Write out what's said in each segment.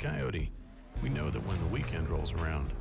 Coyote, we know that when the weekend rolls around,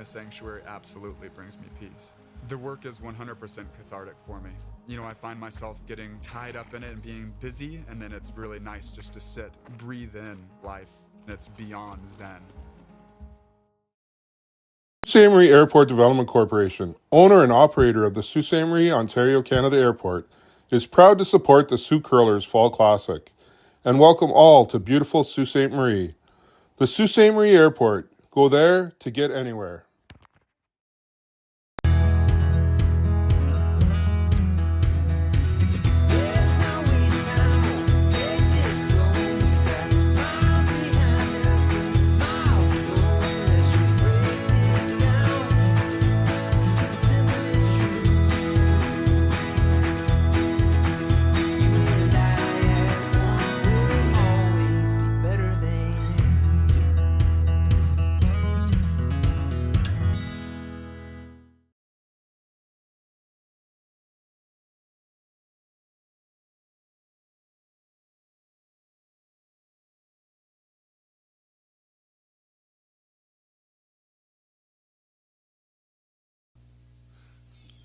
the sanctuary absolutely brings me peace. The work is 100% cathartic for me. You know, I find myself getting tied up in it and being busy, and then it's really nice just to sit, breathe in life, and it's beyond zen. Ste.Marie Airport Development Corporation, owner and operator of the Sault Ste. Marie, Ontario, Canada Airport, is proud to support the Sault Curlers Fall Classic and welcome all to beautiful Sault Ste. Marie. The Sault Ste. Marie Airport. Go there to get anywhere.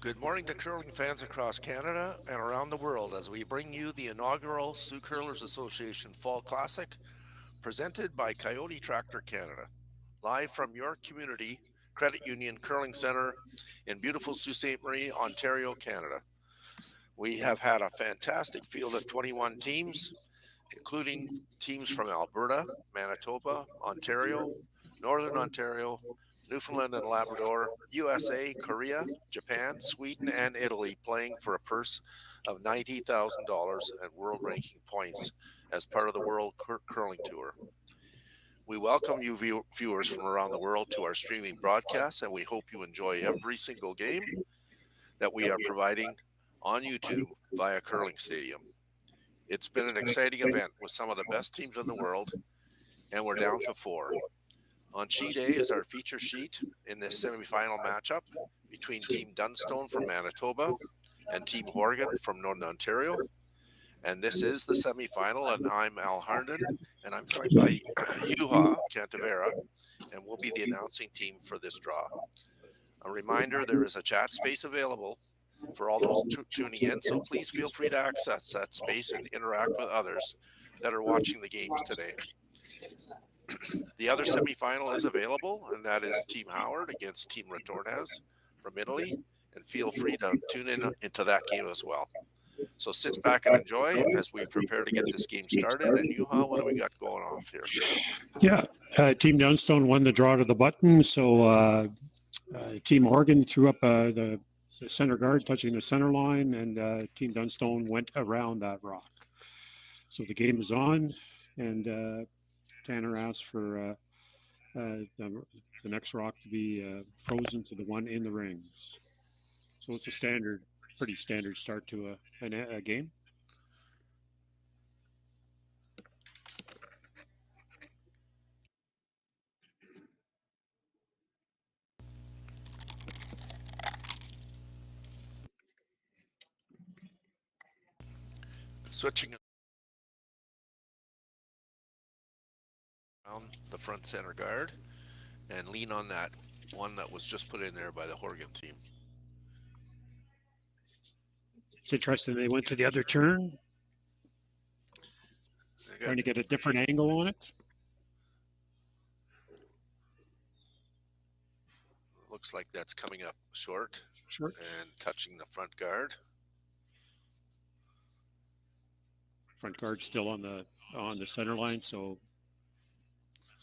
Good morning to curling fans across Canada and around the world as we bring you the inaugural Sault Curlers Association Fall Classic presented by KIOTI Tractor Canada, live from your community credit union curling center in beautiful Sault Ste. Marie, Ontario, Canada. We have had a fantastic field of 21 teams, including teams from Alberta, Manitoba, Ontario, Northern Ontario, Newfoundland and Labrador, USA, Korea, Japan, Sweden, and Italy playing for a purse of $90,000 and world ranking points as part of the World Curling Tour. We welcome you viewers from around the world to our streaming broadcast, and we hope you enjoy every single game that we are providing on YouTube via Curling Stadium. It's been an exciting event with some of the best teams in the world, and we're down to 4. On sheet A is our feature sheet in this semifinal matchup between Team Dunstone from Manitoba and Team Horgan from Northern Ontario. And this is the semifinal, and I'm Al Harnden, and I'm joined by Juha Cantavera, and we'll be the announcing team for this draw. A reminder, there is a chat space available for all those tuning in, so please feel free to access that space and interact with others that are watching the games today. The other semifinal is available, and that is Team Howard against Team Retornez from Italy, and feel free to tune in into that game as well. So sit back and enjoy as we prepare to get this game started. And Juha, what do we got going off here? Yeah, Team Dunstone won the draw to the button, so Team Horgan threw up the center guard touching the center line, and Team Dunstone went around that rock. So the game is on, and Tanner asked for the next rock to be frozen to the one in the rings. So it's a pretty standard start to a game. Switching around the front center guard and lean on that one that was just put in there by the Horgan team. It's interesting. They went to the other turn, trying to get a different angle on it. Looks like that's coming up short and touching the front guard. Front guard still on the center line, so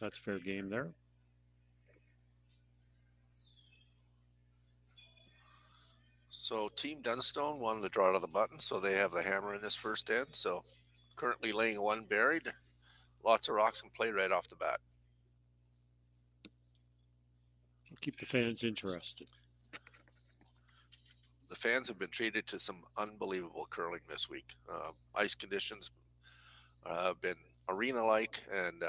that's fair game there. So Team Dunstone won the draw to the button, so they have the hammer in this first end. So currently laying one buried. Lots of rocks in play right off the bat. Keep the fans interested. The fans have been treated to some unbelievable curling this week. Ice conditions have been arena-like, and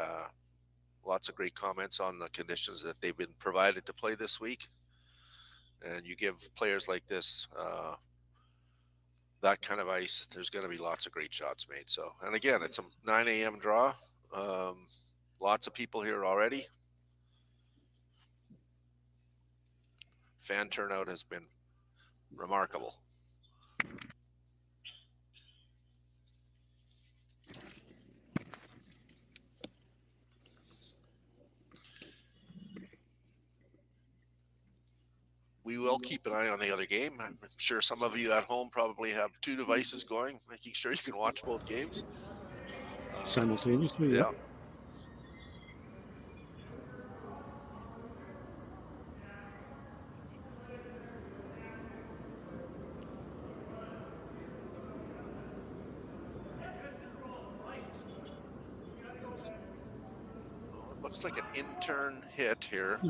lots of great comments on the conditions that they've been provided to play this week. And you give players like this that kind of ice, there's going to be lots of great shots made. So, and again, it's a 9 a.m. draw. Lots of people here already. fan turnout has been remarkable. We will keep an eye on the other game. I'm sure some of you at home probably have 2 devices going, making sure you can watch both games. Simultaneously, Yeah. Oh, it looks like an in-turn hit here,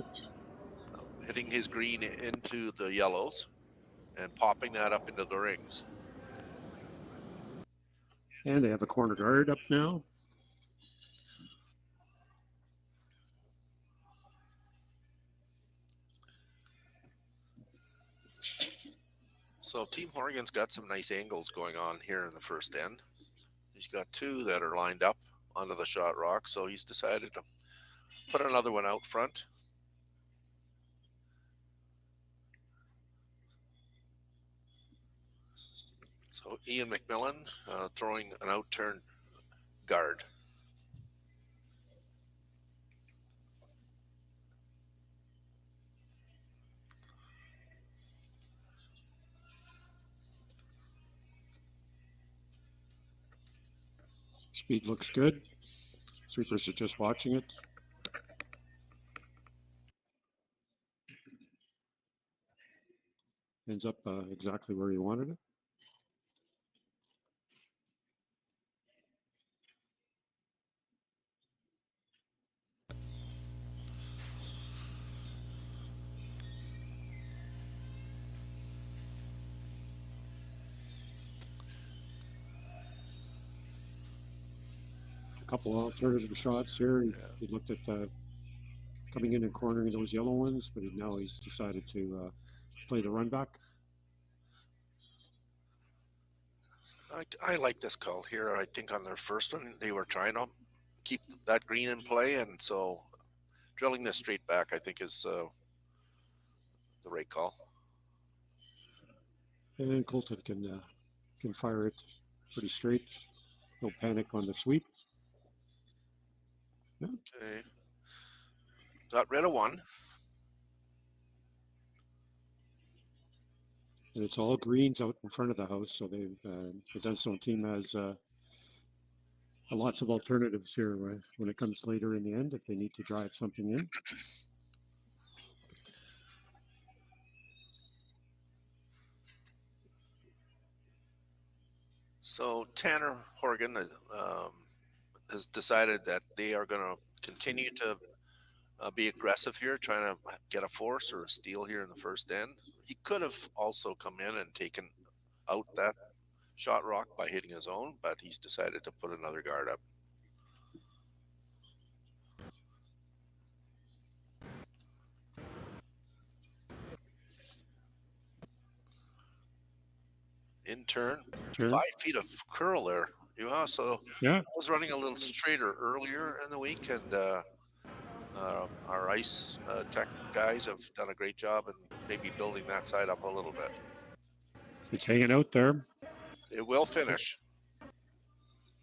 hitting his green into the yellows and popping that up into the rings. And they have a corner guard up now. So Team Horgan's got some nice angles going on here in the first end. He's got 2 that are lined up onto the shot rock, so he's decided to put another one out front. So Ian McMillan throwing an out-turn guard. Speed looks good. Sweepers are just watching it. Ends up exactly where he wanted it. A couple alternative shots here. He looked at coming in and cornering those yellow ones, but now he's decided to play the run back. I like this call here. I think on their first one, they were trying to keep that green in play, and so drilling this straight back, I think, is the right call. And Colton can fire it pretty straight. No panic on the sweep. Yeah. Okay. Got rid of one. And it's all greens out in front of the house, so the Dunstone team has lots of alternatives here when it comes later in the end if they need to drive something in. So Tanner Horgan has decided that they are going to continue to be aggressive here, trying to get a force or a steal here in the first end. He could have also come in and taken out that shot rock by hitting his own, but he's decided to put another guard up. In turn, Sure. 5 feet of curl there. Yeah, so Yeah, I was running a little straighter earlier in the week, and our ice tech guys have done a great job in maybe building that side up a little bit. it's hanging out there. It will finish.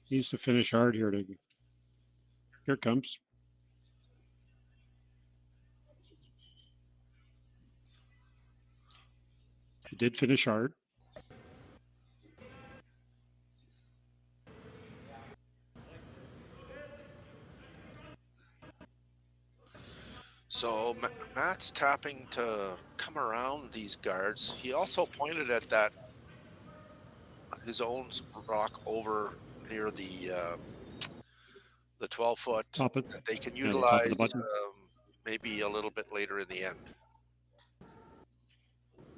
Needs to finish hard here. Here it comes. He did finish hard. So Matt's tapping to come around these guards. He also pointed at that his own rock over near the 12-foot that they can utilize maybe a little bit later in the end.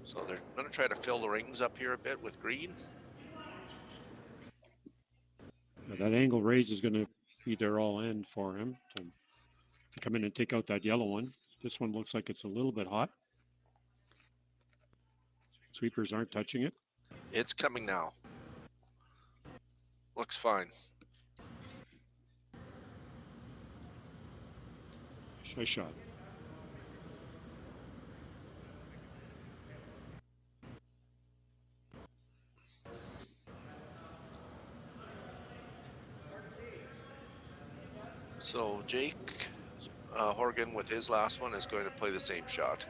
So they're going to try to fill the rings up here a bit with green. That angle raise is going to be their all in for him to come in and take out that yellow one. This one looks like it's a little bit hot. Sweepers aren't touching it. It's coming now. Looks fine. Nice shot. So Jake Horgan with his last one is going to play the same shot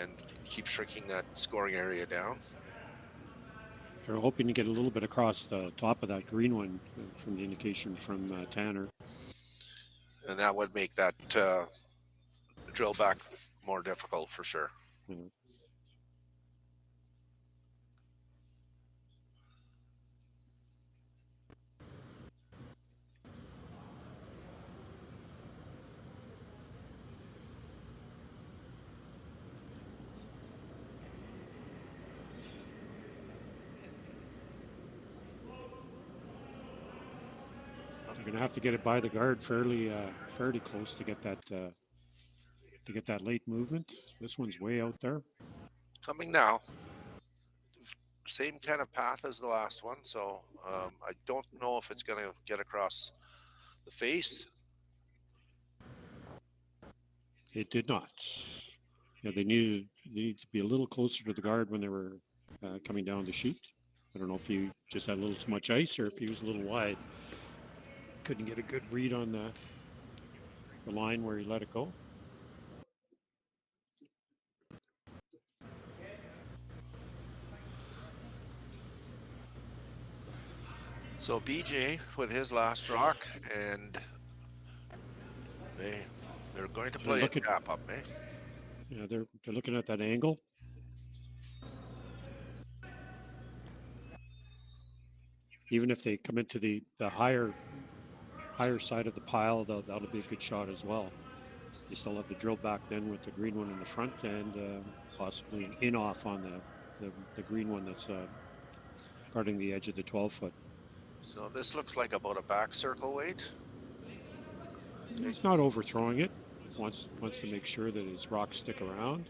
and keep shrinking that scoring area down. They're hoping to get a little bit across the top of that green one from the indication from Tanner. And that would make that drill back more difficult for sure. Yeah. They're going to have to get it by the guard fairly close to get that late movement. This one's way out there. Coming now. Same kind of path as the last one, so I don't know if it's going to get across the face. It did not. Yeah, they needed to be a little closer to the guard when they were coming down the chute. I don't know if he just had a little too much ice or if he was a little wide. Couldn't get a good read on the line where he let it go. So BJ with his last rock, and they're going to play a gap up, eh? Yeah, they're looking at that angle. Even if they come into the higher side of the pile, that'll be a good shot as well. They still have the drill back then with the green one in the front and possibly an in-off on the green one that's guarding the edge of the 12-foot. So this looks like about a back circle weight. He's not overthrowing it. Wants to make sure that his rocks stick around.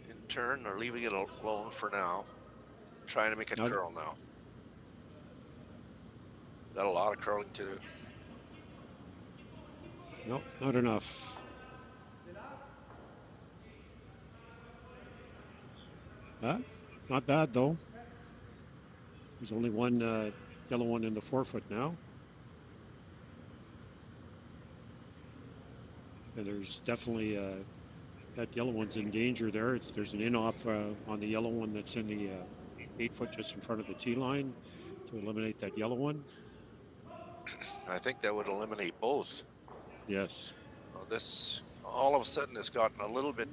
In turn, or leaving it alone for now. Trying to make it curl now. Got a lot of curling to do. Nope, not enough. Not bad though. There's only one yellow one in the 4-foot now. And there's definitely that yellow one's in danger there. There's an in-off on the yellow one that's in the 8-foot just in front of the tee line to eliminate that yellow one. I think that would eliminate both. Yes. Well, this all of a sudden has gotten a little bit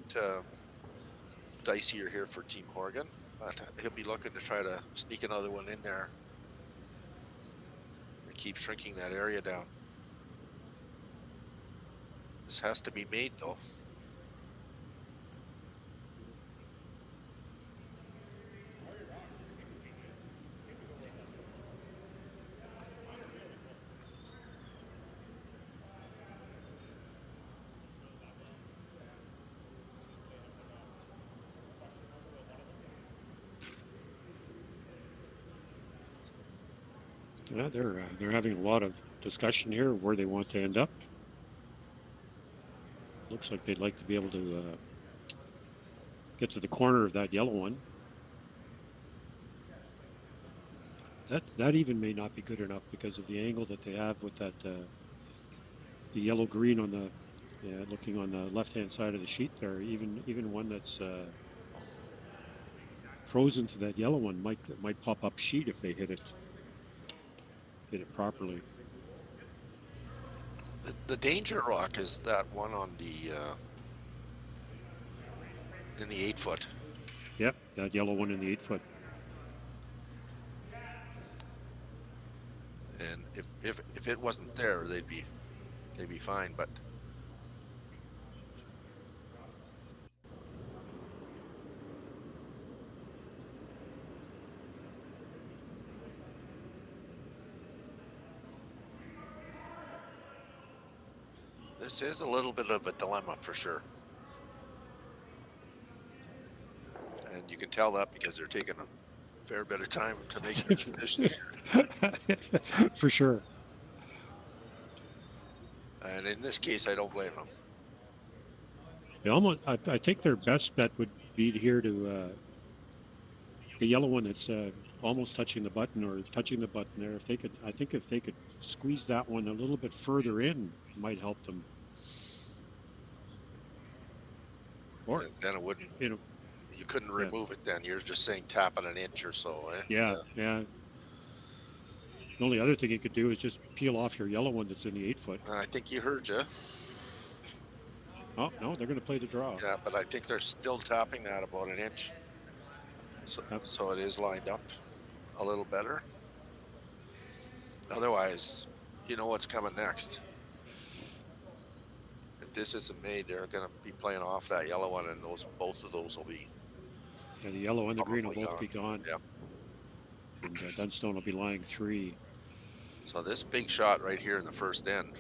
dicier here for Team Horgan, but he'll be looking to try to sneak another one in there and keep shrinking that area down. This has to be made though. Yeah, they're having a lot of discussion here where they want to end up. Looks like they'd like to be able to get to the corner of that yellow one. That even may not be good enough because of the angle that they have with that the yellow green on the looking on the left-hand side of the sheet there. Even one that's frozen to that yellow one might pop up sheet if they hit it properly. The danger rock is that one on the in the 8-foot. Yep, that yellow one in the 8-foot. And if it wasn't there, they'd be fine. But this is a little bit of a dilemma for sure. And you can tell that because they're taking a fair bit of time to make their decision. For sure. And in this case, I don't blame them. I think their best bet would be here to the yellow one that's almost touching the button or touching the button there, if they could, I think if they could squeeze that one a little bit further in, might help them. Or, then it wouldn't, you know, you couldn't remove it then. You're just saying tap it an inch or so, eh? yeah. The only other thing you could do is just peel off your yellow one that's in the 8-foot. I think you heard you. Oh, no, they're going to play the draw. Yeah, but I think they're still tapping that about an inch. So, so it is lined up a little better. Otherwise, you know what's coming next. If this isn't made, they're going to be playing off that yellow one, and both of those will be. Yeah, the yellow and the green will both be gone. Yep. And Dunstone will be lying 3. So this big shot right here in the first end.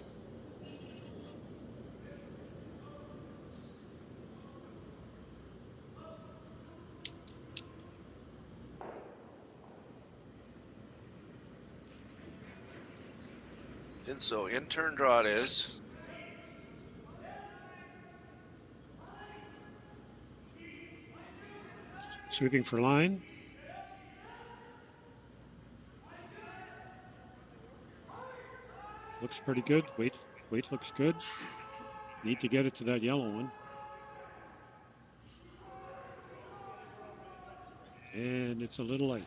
And so in turn draw it is. Sweeping for line. Looks pretty good. Weight looks good. Need to get it to that yellow one. And it's a little light.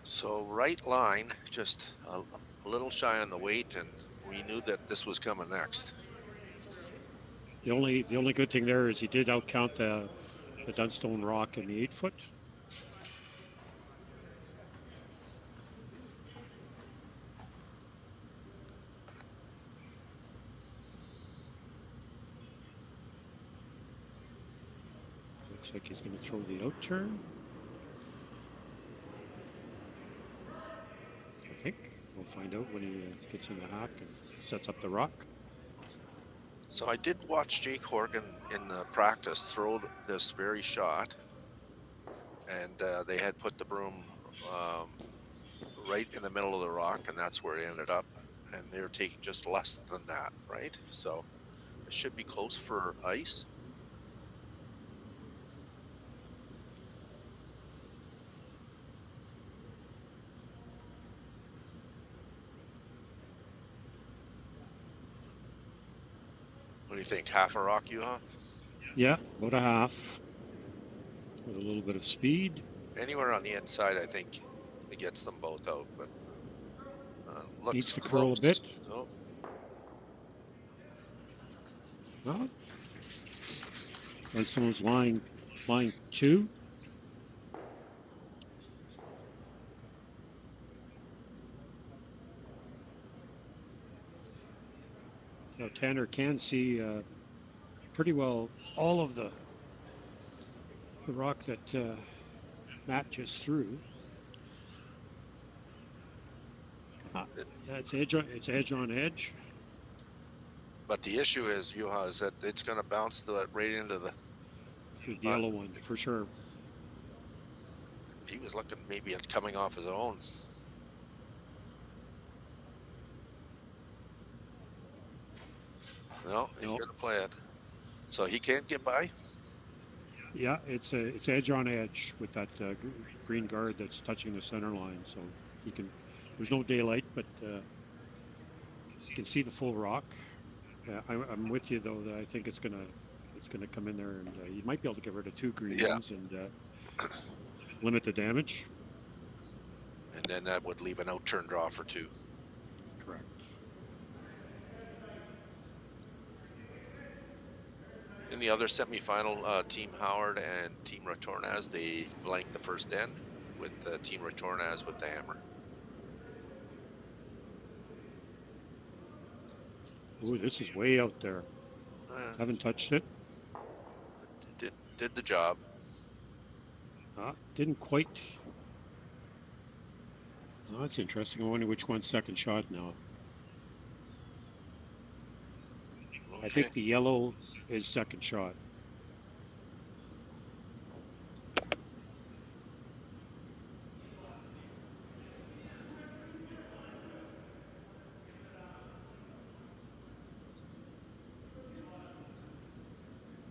So right line, just a little shy on the weight, and we knew that this was coming next. The only good thing there is he did outcount the Dunstone rock in the 8-foot. Looks like he's going to throw the out turn. I think we'll find out when he gets in the hack and sets up the rock. So I did watch Jake Horgan in the practice throw this very shot, and they had put the broom right in the middle of the rock, and that's where it ended up. And they were taking just less than that, right? So it should be close for ice. What do you think? Half a rock, Yuha? Yeah, about a half. With a little bit of speed. Anywhere on the inside, I think it gets them both out, but looks needs to close. curl a bit. Oh. Well, Dunstone's line 2. Now Tanner can see pretty well all of the rock that Matt just threw. It's edge on edge. But the issue is, Yuha, is that it's going to bounce right into the yellow one for sure. He was looking maybe at coming off his own. No, he's going to play it. So he can't get by? Yeah, it's edge on edge with that green guard that's touching the center line. So he can. There's no daylight, but you can see the full rock. I'm with you though. That I think it's gonna come in there, and you might be able to get rid of 2 green ones and limit the damage. And then that would leave an out turn draw for 2. Correct. In the other semifinal, Team Howard and Team Retornaz, they blanked the first end with Team Retornaz with the hammer. Ooh, this is way out there. Haven't touched it. Did the job. Didn't quite. Oh, that's interesting. I wonder which one's second shot now. Okay. I think the yellow is second shot.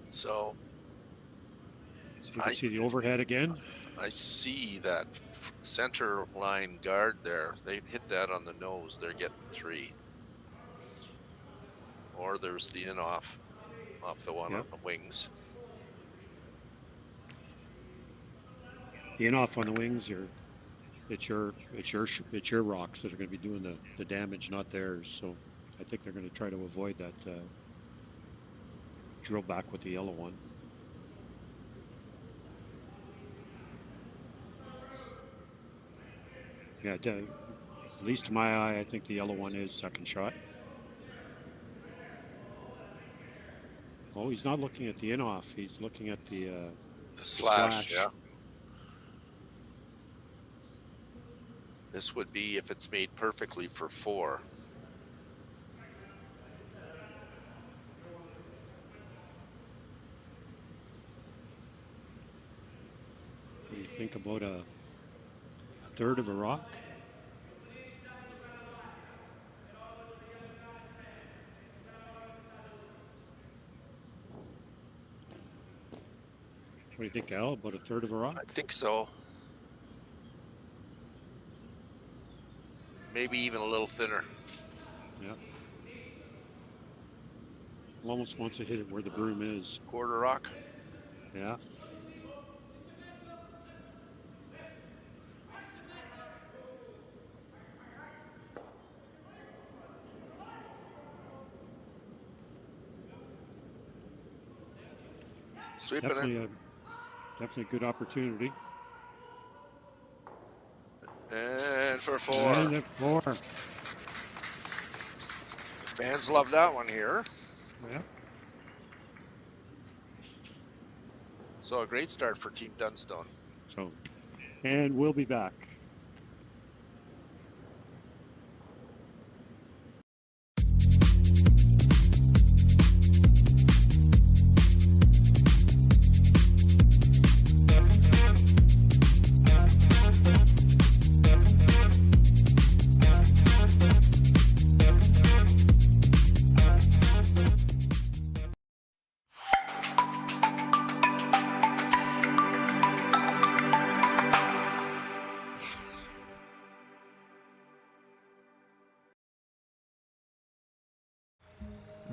So you can see the overhead again. I see that center line guard there. They hit that on the nose. They're getting 3. Or there's the in off the one on Yep. the wings. The in off on the wings, it's your rocks that are going to be doing the damage, not theirs. So I think they're going to try to avoid that drill back with the yellow one. Yeah, at least to my eye, I think the yellow one is second shot. Oh, he's not looking at the in off. He's looking at the slash. Yeah. This would be if it's made perfectly for 4. What do you think about a third of a rock? What do you think, Al? About a third of a rock? I think so. Maybe even a little thinner. Yeah. Almost wants to hit it where the broom is. Quarter rock. Yeah. Sweeping Definitely it. Definitely a good opportunity. And for 4. And at 4. Fans love that one here. Yeah. So a great start for Team Dunstone. So, and we'll be back.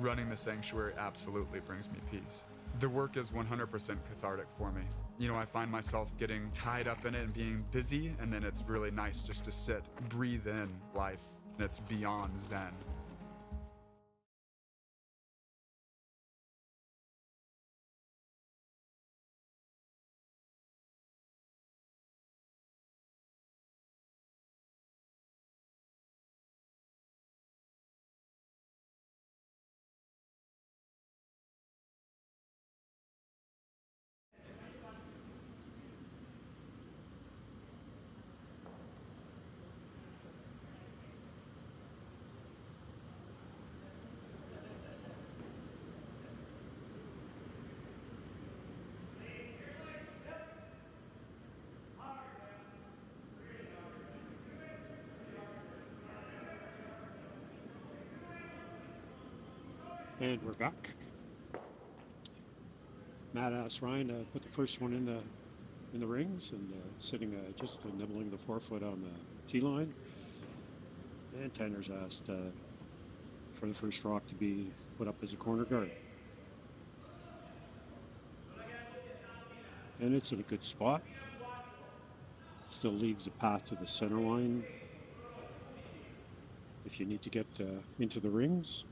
Running the sanctuary absolutely brings me peace. The work is 100% cathartic for me. You know, I find myself getting tied up in it and being busy, and then it's really nice just to sit, breathe in life, and it's beyond zen. And we're back. Matt asked Ryan to put the first one in the rings, and sitting just nibbling the forefoot on the tee line. And Tanner's asked for the first rock to be put up as a corner guard. And it's in a good spot. Still leaves a path to the center line if you need to get into the rings.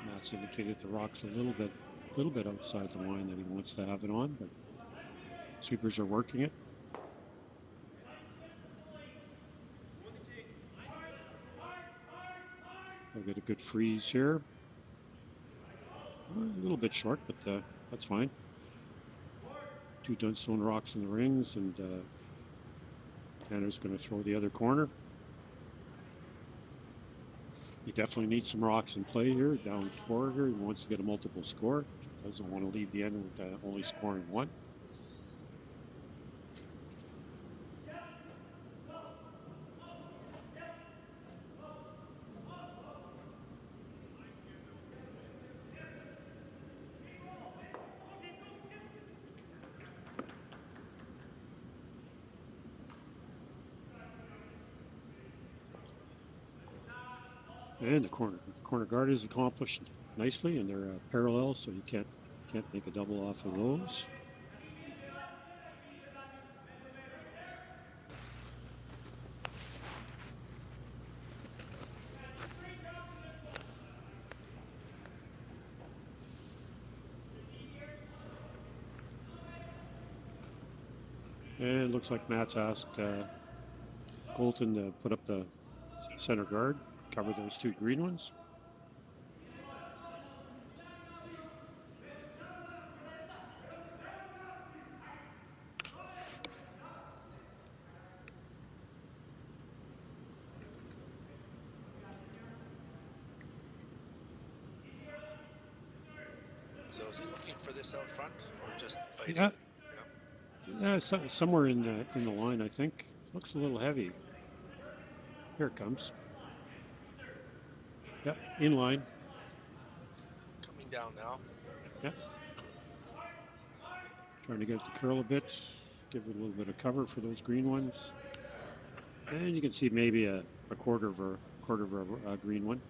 Matt's indicated the rock's a little bit outside the line that he wants to have it on, but sweepers are working it. We'll get a good freeze here. A little bit short, but that's fine. 2 Dunstone rocks in the rings, and Tanner's going to throw the other corner. He definitely needs some rocks in play here. Down 4 here. He wants to get a multiple score. Doesn't want to leave the end with only scoring 1. And the corner guard is accomplished nicely, and they're parallel, so you can't make a double off of those. And it looks like Matt's asked Colton to put up the center guard, cover those 2 green ones. So is he looking for this out front or just biting? Yeah. Somewhere in the line, I think. Looks a little heavy. Here it comes. Yep, in line. Coming down now. Yep. Trying to get it to curl a bit, give it a little bit of cover for those green ones. And you can see maybe a quarter of a green one.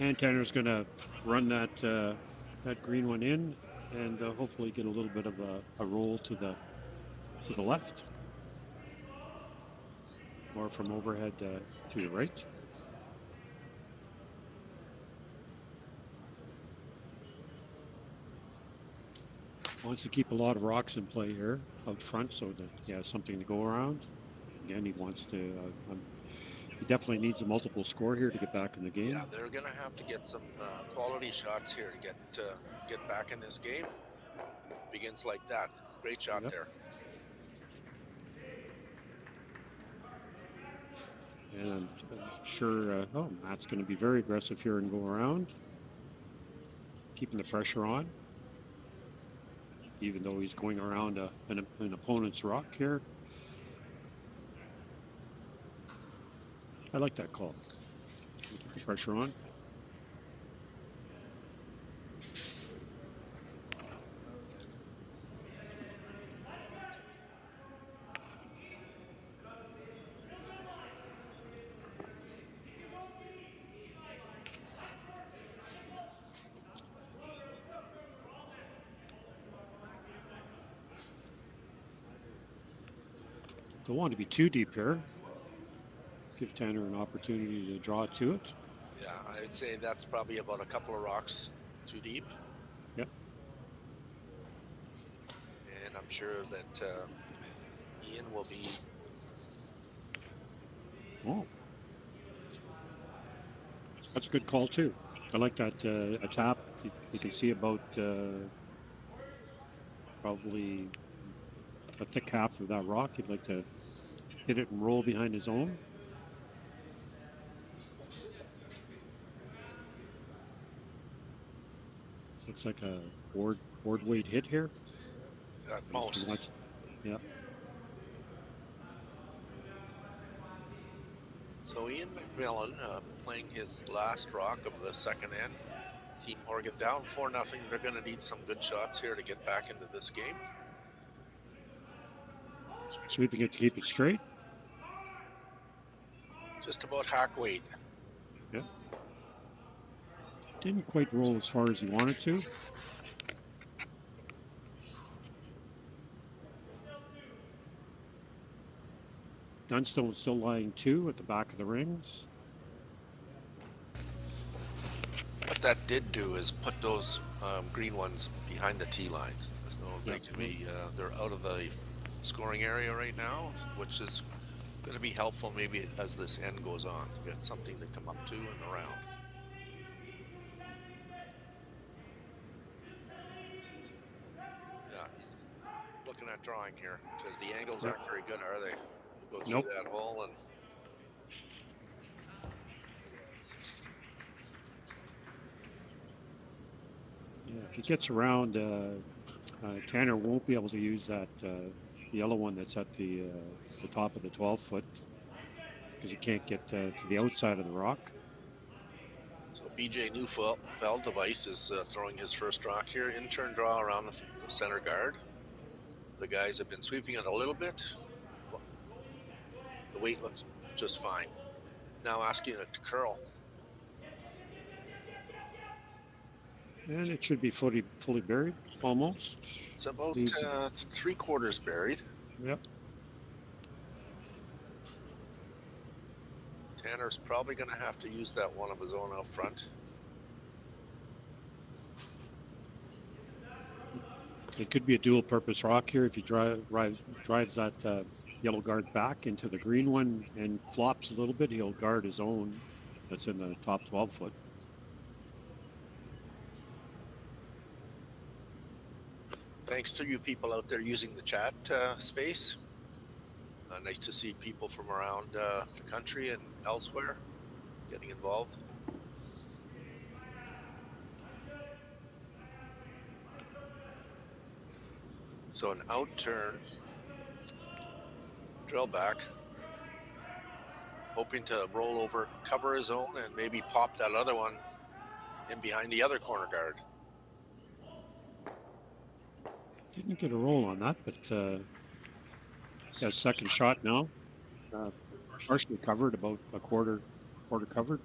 And Tanner's going to run that green one in, and hopefully get a little bit of a roll to the left, or from overhead to the right. Wants to keep a lot of rocks in play here out front, so that he has something to go around. Again, he wants to. He definitely needs a multiple score here to get back in the game. Yeah, they're going to have to get some quality shots here to get back in this game. Begins like that. Great shot there. And I'm sure, Matt's going to be very aggressive here and go around, keeping the pressure on, even though he's going around an opponent's rock here. I like that call. Keep the pressure on. Don't want to be too deep here. Give Tanner an opportunity to draw to it. Yeah, I'd say that's probably about a couple of rocks too deep. Yep. And I'm sure that Ian will be. Oh, that's a good call too. I like that a tap. You can see about probably a thick half of that rock. He'd like to hit it and roll behind his own. Looks like a board weight hit here. At most. Yeah. So Ian McMillan playing his last rock of the second end. Team Horgan down 4-0. They're going to need some good shots here to get back into this game. Sweeping it to keep it straight. Just about hack weight. Yeah. Didn't quite roll as far as he wanted to. Dunstone still lying 2 at the back of the rings. What that did do is put those green ones behind the tee lines. So they can be, they're out of the scoring area right now, which is going to be helpful maybe as this end goes on. You got something to come up to and around. Yeah, he's looking at drawing here because the angles aren't very good, are they? You go through that hole and Yeah, if he gets around, Tanner won't be able to use that yellow one that's at the top of the 12-foot because he can't get to the outside of the rock. So BJ Neufeld of Ice is throwing his first rock here. In-turn draw around the center guard. The guys have been sweeping it a little bit. The weight looks just fine. Now asking it to curl. And it should be fully buried, almost. It's about 3/4 buried. Yep. Tanner's probably going to have to use that one of his own out front. It could be a dual-purpose rock here if he drives that yellow guard back into the green one and flops a little bit. He'll guard his own that's in the top 12-foot. Thanks to you people out there using the chat space. Nice to see people from around the country and elsewhere getting involved. So an out turn, drill back, hoping to roll over, cover his own, and maybe pop that other one in behind the other corner guard. Didn't get a roll on that, but got a second shot now. Partially covered, about a quarter covered.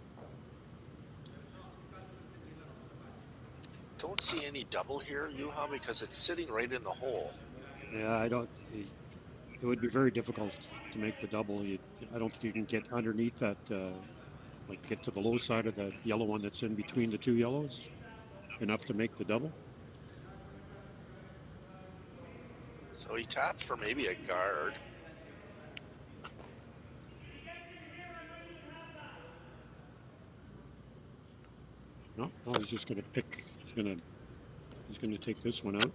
Don't see any double here, Juha, because it's sitting right in the hole. Yeah, it would be very difficult to make the double. I don't think you can get underneath that, like get to the low side of the yellow one that's in between the two yellows, enough to make the double. So he tapped for maybe a guard. No, he's just going to pick. He's going to take this one out.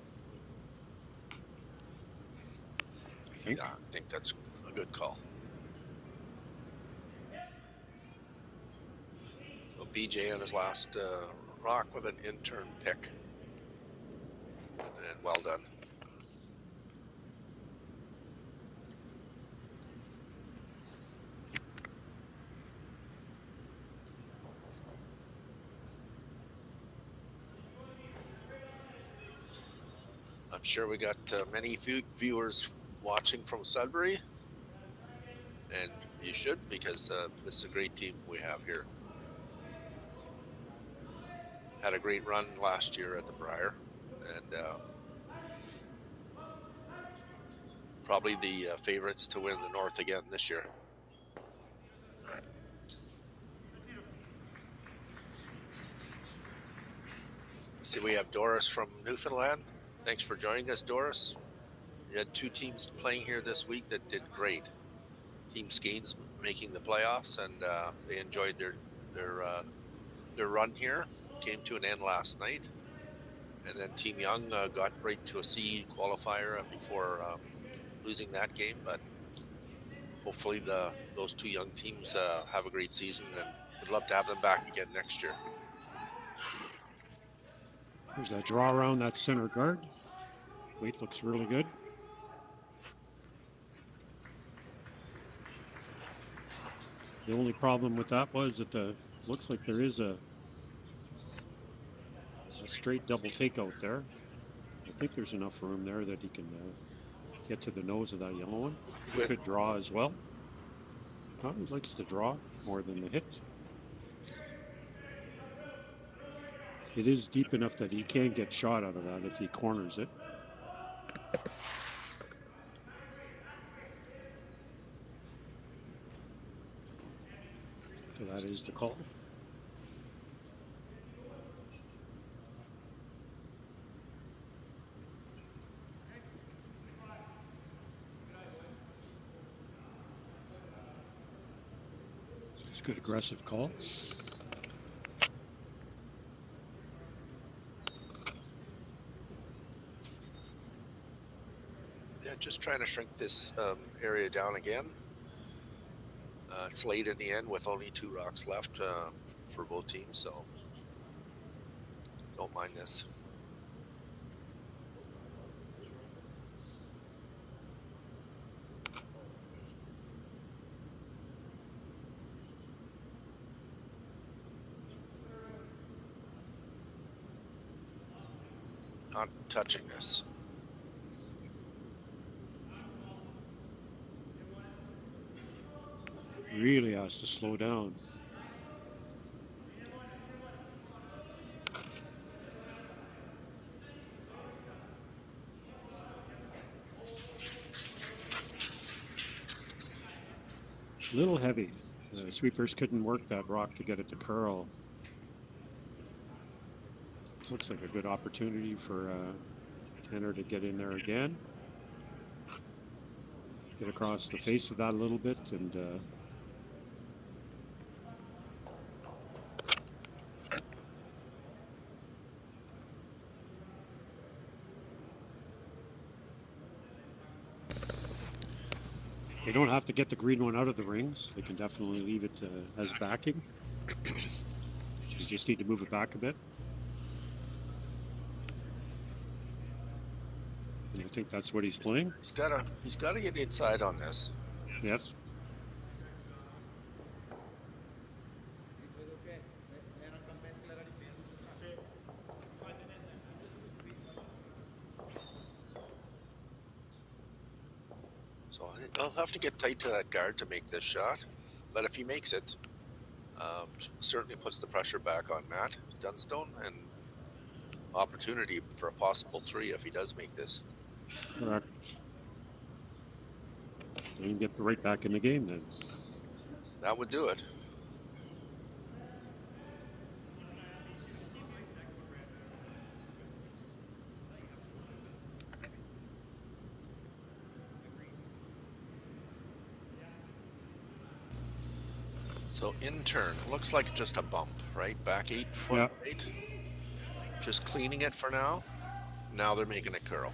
I think. Yeah, I think that's a good call. So BJ on his last rock with an in-turn pick. And well done. I'm sure we got many viewers watching from Sudbury, and you should, because it's a great team we have here. Had a great run last year at the Briar, and probably the favorites to win the North again this year. See, we have Doris from Newfoundland. Thanks for joining us, Doris. We had two teams playing here this week that did great. Team Skeens making the playoffs, and they enjoyed their run here. Came to an end last night, and then Team Young got right to a C qualifier before losing that game. But hopefully, those two young teams have a great season, and we'd love to have them back again next year. There's that draw around that center guard. Weight looks really good. The only problem with that was that looks like there is a straight double takeout there. I think there's enough room there that he can get to the nose of that yellow one. He could draw as well. He likes to draw more than the hit. It is deep enough that he can get shot out of that if he corners it. So that is the call. It's a good aggressive call. Just trying to shrink this area down again. It's late in the end with only 2 rocks left for both teams, so don't mind this. not touching this. Really has to slow down. A little heavy. The sweepers couldn't work that rock to get it to curl. Looks like a good opportunity for Tanner to get in there again. Get across the face of that a little bit and they don't have to get the green one out of the rings. They can definitely leave it as backing. You just need to move it back a bit. And I think that's what he's playing. He's gotta get inside on this. Yes. So he'll have to get tight to that guard to make this shot. But if he makes it, certainly puts the pressure back on Matt Dunstone and opportunity for a possible 3 if he does make this. Correct. So you can get right back in the game then. That would do it. So in turn, looks like just a bump, right? Back 8 foot, Yeah. right? Just cleaning it for now. Now they're making it curl.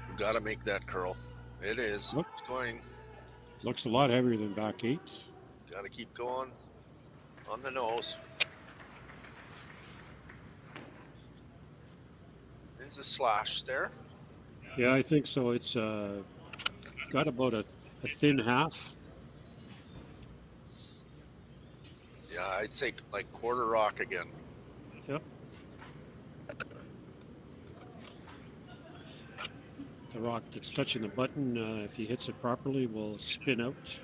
We've got to make that curl. It is. Look. It's going. Looks a lot heavier than back 8. Got to keep going on the nose. There's a slash there. Yeah, I think so. It's got about a thin half. Yeah, I'd say like quarter rock again. Yep. The rock that's touching the button, if he hits it properly, will spin out.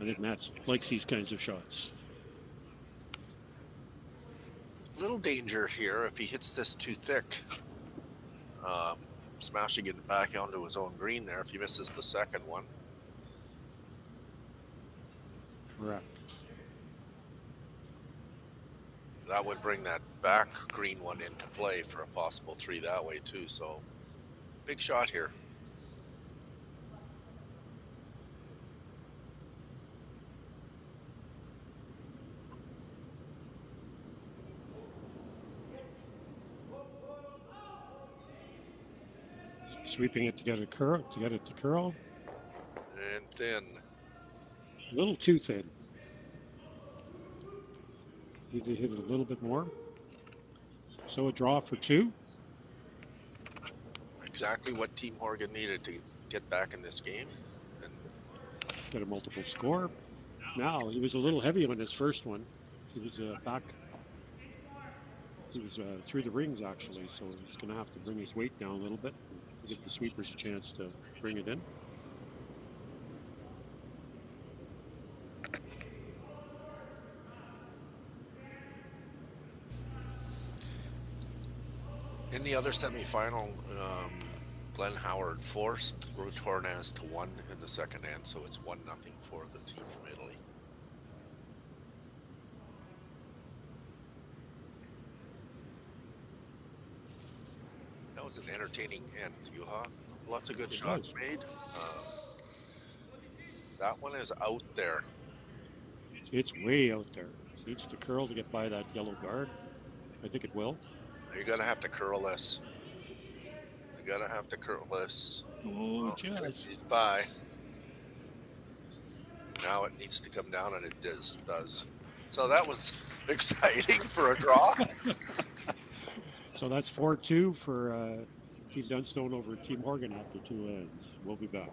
I think Matt likes these kinds of shots. Little danger here if he hits this too thick. Smashing it back onto his own green there if he misses the second one. Correct. That would bring that back green one into play for a possible 3 that way too. So big shot here. Sweeping it to get it to curl. And thin. A little too thin. Need to hit it a little bit more. So a draw for 2. Exactly what Team Horgan needed to get back in this game. And Get a multiple score. Now, he was a little heavy on his first one. He was back. He was through the rings, actually, so he's going to have to bring his weight down a little bit. Give the sweepers a chance to bring it in. in the other semifinal, Glenn Howard forced Tornaz to 1 in the second end, so it's 1-0 for the team from Italy. That was an entertaining end, Juha. Lots of good shots made. That one is out there. It's way out there. It needs to curl to get by that yellow guard. I think it will. You're going to have to curl this. You're going to have to curl this. Oh, just. He's by. Now it needs to come down, and it does. So that was exciting for a draw. So that's 4-2 for Team Dunstone over Team Horgan after 2 ends. We'll be back.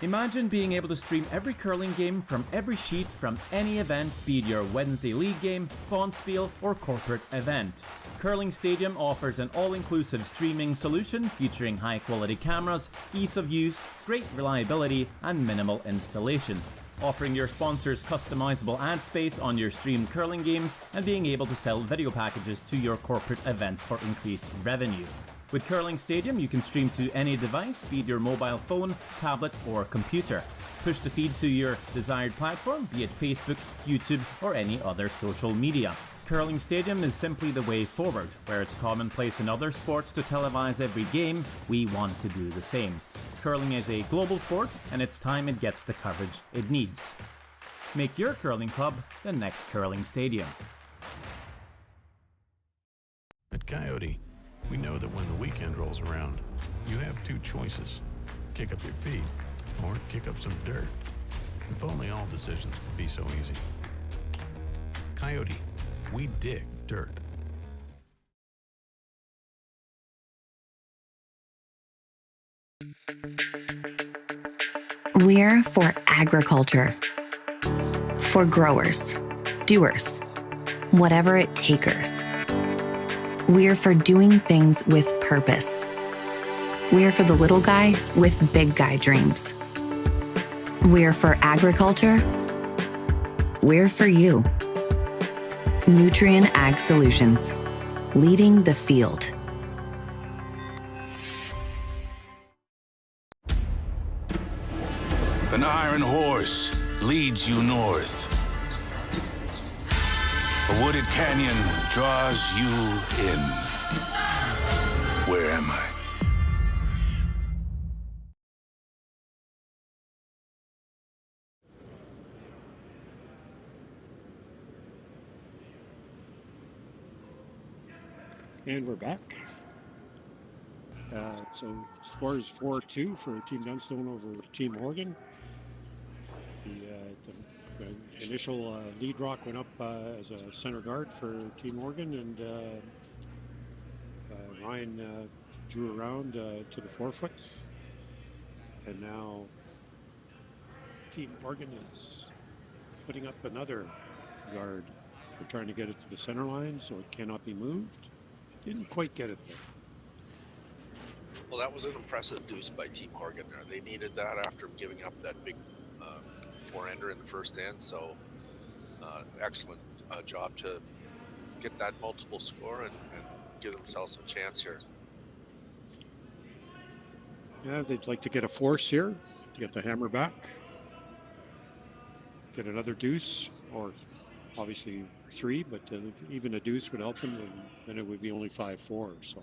Imagine being able to stream every curling game from every sheet from any event, be it your Wednesday league game, bonspiel, or corporate event. Curling Stadium offers an all-inclusive streaming solution featuring high-quality cameras, ease of use, great reliability, and minimal installation. Offering your sponsors customizable ad space on your streamed curling games and being able to sell video packages to your corporate events for increased revenue. With Curling Stadium, you can stream to any device, be it your mobile phone, tablet, or computer. Push the feed to your desired platform, be it Facebook, YouTube, or any other social media. Curling Stadium is simply the way forward. Where it's commonplace in other sports to televise every game, we want to do the same. Curling is a global sport, and it's time it gets the coverage it needs. Make your curling club the next Curling Stadium. At Coyote, we know that when the weekend rolls around, you have two choices. Kick up your feet or kick up some dirt. If only all decisions would be so easy. Coyote, we dig dirt. We're for agriculture. For growers, doers, whatever it takers. We're for doing things with purpose. We're for the little guy with big guy dreams. We're for agriculture. We're for you. Nutrien Ag Solutions, leading the field. An iron horse leads you north. A wooded canyon draws you in. Where am I? And we're back. So score is 4-2 for Team Dunstone over Team Horgan. The initial lead rock went up as a center guard for Team Horgan, and Ryan drew around to the forefoot. And now Team Horgan is putting up another guard. They're trying to get it to the center line so it cannot be moved. Didn't quite get it there. Well, that was an impressive deuce by Team Horgan there. They needed that after giving up that big four-ender in the first end. So excellent job to get that multiple score and give themselves a chance here. Yeah, they'd like to get a force here to get the hammer back. Get another deuce, or obviously 3, but even a deuce would help them, and then it would be only 5-4. So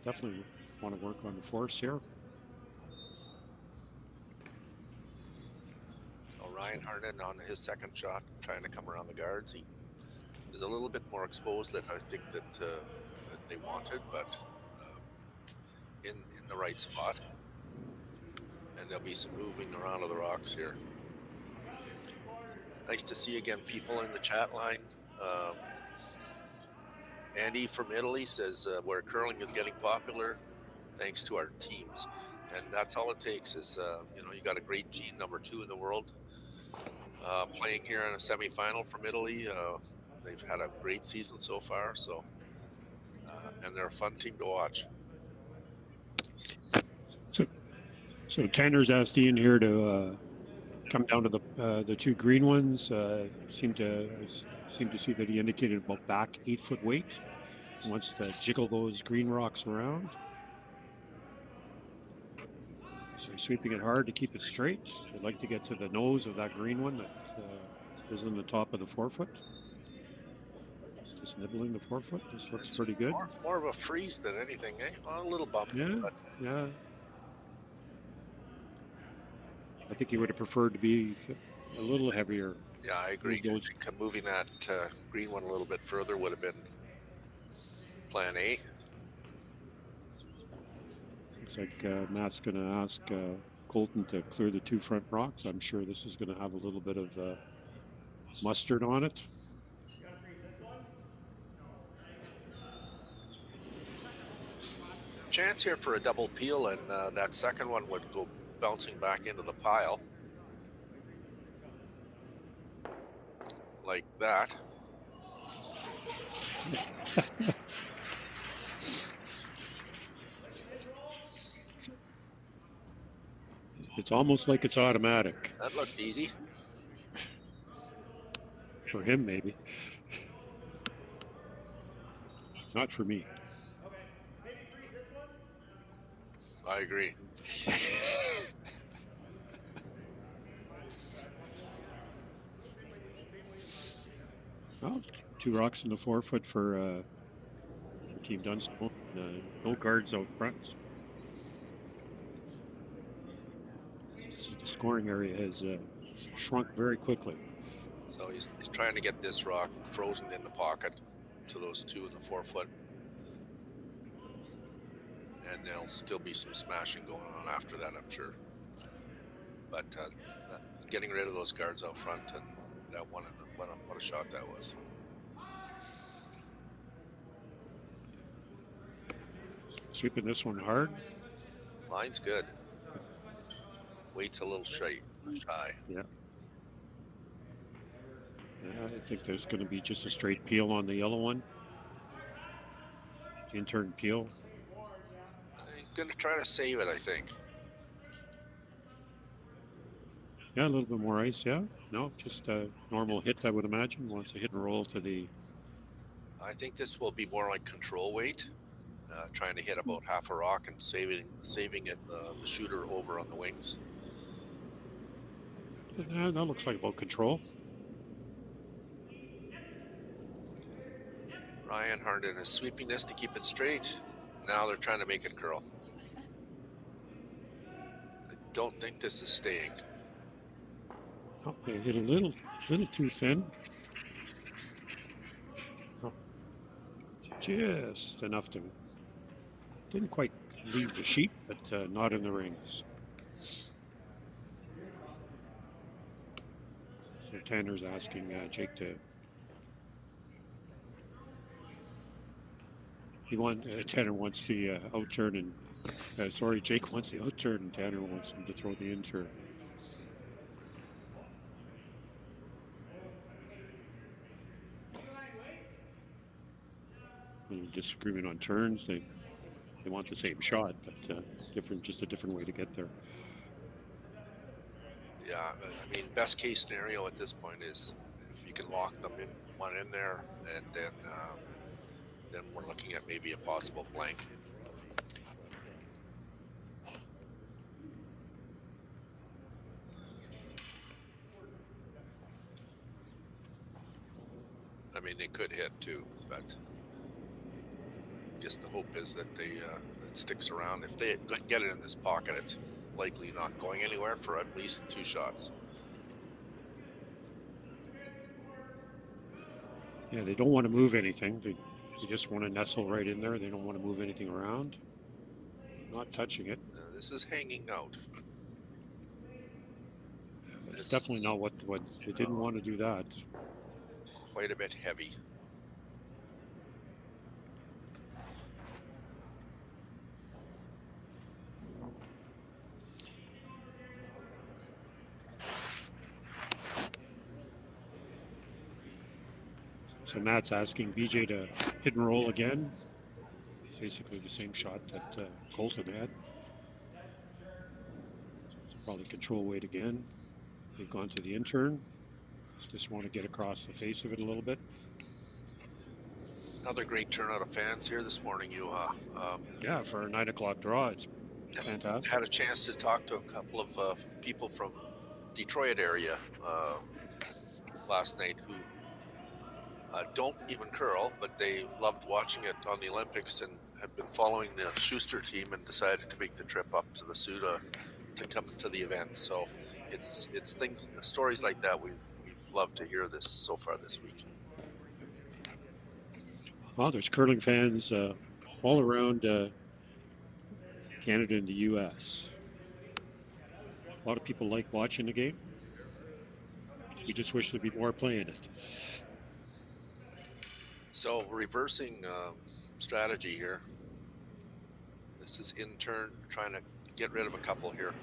definitely want to work on the force here. So Ryan Harden on his second shot, trying to come around the guards. He is a little bit more exposed than I think that they wanted, but in the right spot. And there'll be some moving around of the rocks here. Nice to see again people in the chat line. Andy from Italy says where curling is getting popular thanks to our teams, and that's all it takes is you got a great team, number 2 in the world, playing here in a semifinal from Italy. They've had a great season so far, so and they're a fun team to watch. So Tanner's asked Ian here to come down to the 2 green ones. Seem to see that he indicated about back 8-foot weight. He wants to jiggle those green rocks around. So he's sweeping it hard to keep it straight. I'd like to get to the nose of that green one that is in the top of the forefoot. Just nibbling the forefoot. This looks pretty good. More of a freeze than anything, eh? Well, a little bump. Yeah, but... yeah. I think he would have preferred to be a little heavier. Yeah, I agree. Moving that green one a little bit further would have been plan A. Looks like Matt's going to ask Colton to clear the 2 front rocks. I'm sure this is going to have a little bit of mustard on it. Chance here for a double peel, and that second one would go bouncing back into the pile. Like that. It's almost like it's automatic. That looked easy. For him, maybe. Not for me. I agree. Well, 2 rocks in the 4-foot for Team Dunstone. No guards out front. So the scoring area has shrunk very quickly. So he's trying to get this rock frozen in the pocket to those 2 in the 4-foot. And there'll still be some smashing going on after that, I'm sure. But getting rid of those guards out front, and that one, what a shot that was. Sweeping this one hard. Line's good. Weight's a little shy. Yeah. Yeah, I think there's going to be just a straight peel on the yellow one. Intern peel. I'm going to try to save it, I think. Yeah, a little bit more ice, yeah. No, just a normal hit, I would imagine. Wants a hit and roll to the... I think this will be more like control weight. Trying to hit about half a rock and saving it, the shooter over on the wings. That looks like about control. Ryan Harden is sweeping this to keep it straight. Now they're trying to make it curl. I don't think this is staying. Oh, they hit a little too thin. Oh, just enough to... Didn't quite leave the sheet, but not in the rings. So Tanner's asking Jake to... Tanner wants the outturn, and Jake wants the outturn, and Tanner wants him to throw the intern. A little disagreement on turns. They want the same shot, but just a different way to get there. Yeah, I mean, best case scenario at this point is if you can lock them in one in there, and then we're looking at maybe a possible blank. I mean, they could hit too, but I guess the hope is that it sticks around. If they get it in this pocket, it's likely not going anywhere for at least 2 shots. Yeah, they don't want to move anything. They just want to nestle right in there. They don't want to move anything around. Not touching it. This is hanging out. It's definitely not what they didn't want to do that. Quite a bit heavy. So Matt's asking BJ to hit and roll again. It's basically the same shot that Colton had. So probably control weight again. They've gone to the intern. Just want to get across the face of it a little bit. Another great turnout of fans here this morning, yeah, for a 9 o'clock draw, it's fantastic. Had a chance to talk to a couple of people from Detroit area last night who don't even curl, but they loved watching it on the Olympics and had been following the Schuster team and decided to make the trip up to the Sault to come to the event. So it's stories like that we've loved to hear this so far this week. Well, there's curling fans all around Canada and the U.S. A lot of people like watching the game. We just wish there'd be more playing it. So reversing strategy here. This is in turn trying to get rid of a couple here.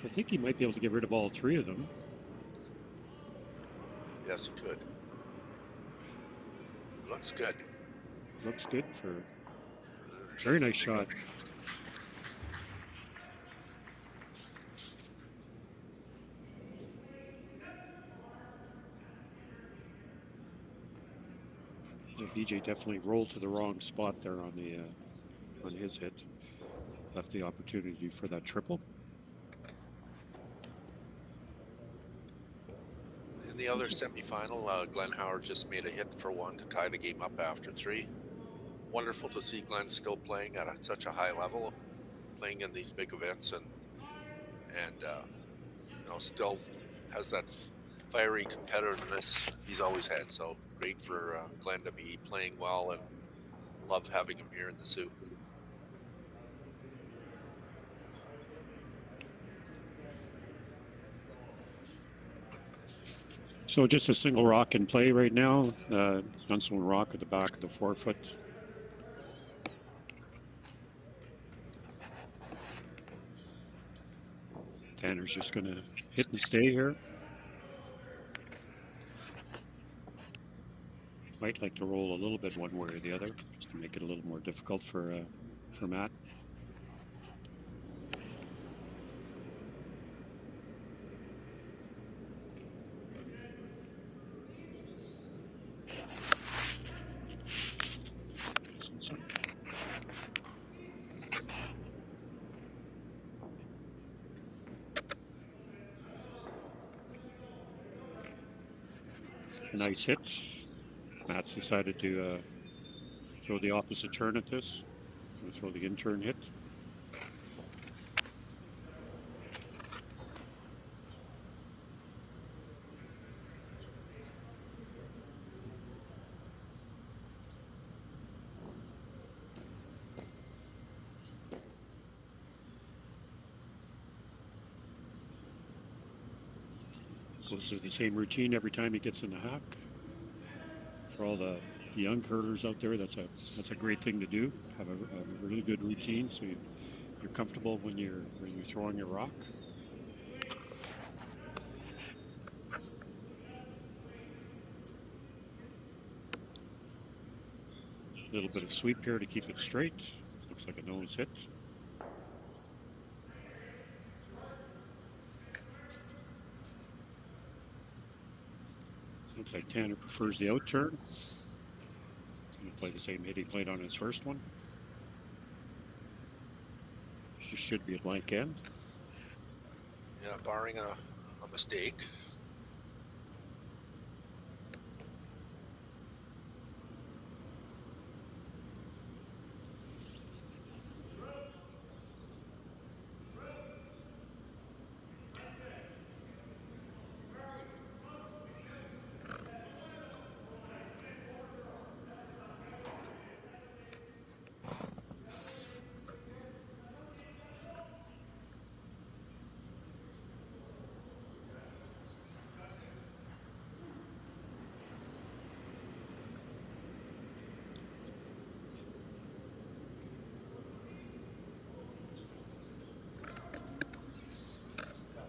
I think he might be able to get rid of all three of them. Yes, he could. Looks good. Looks good for very nice shot. Yeah, BJ definitely rolled to the wrong spot there on the on his hit. Left the opportunity for that triple. In the other semifinal, Glenn Howard just made a hit for one to tie the game up after 3. Wonderful to see Glenn still playing at such a high level, playing in these big events, and you know, still has that fiery competitiveness he's always had. So great for Glenn to be playing well, and love having him here in the Sioux. So just a single rock in play right now. Dunstone rock at the back of the 4-foot. Tanner's just going to hit and stay here. Might like to roll a little bit one way or the other, just to make it a little more difficult for Matt. A nice hit. Matt's decided to throw the opposite turn at this. Going to throw the in-turn hit. Goes through the same routine every time he gets in the hack. For all the young hurlers out there, that's a great thing to do. Have a really good routine, so you're comfortable when you're throwing your rock. A little bit of sweep here to keep it straight. Looks like a nose hit. Looks like Tanner prefers the out turn. He's going to play the same hit he played on his first one. This should be a blank end. Yeah, barring a mistake.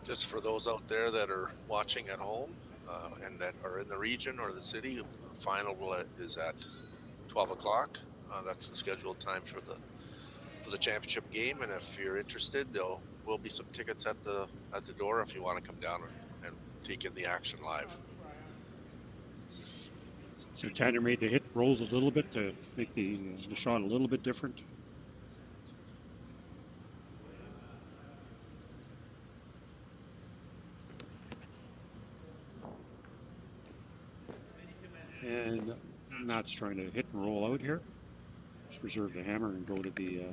Just for those out there that are watching at home and that are in the region or the city, the final is at 12 o'clock. That's the scheduled time for the championship game. And if you're interested, there will be some tickets at the door if you want to come down and take in the action live. So Tanner made the hit, rolled a little bit to make the shot a little bit different. And Matt's trying to hit and roll out here. Just reserve the hammer and go to the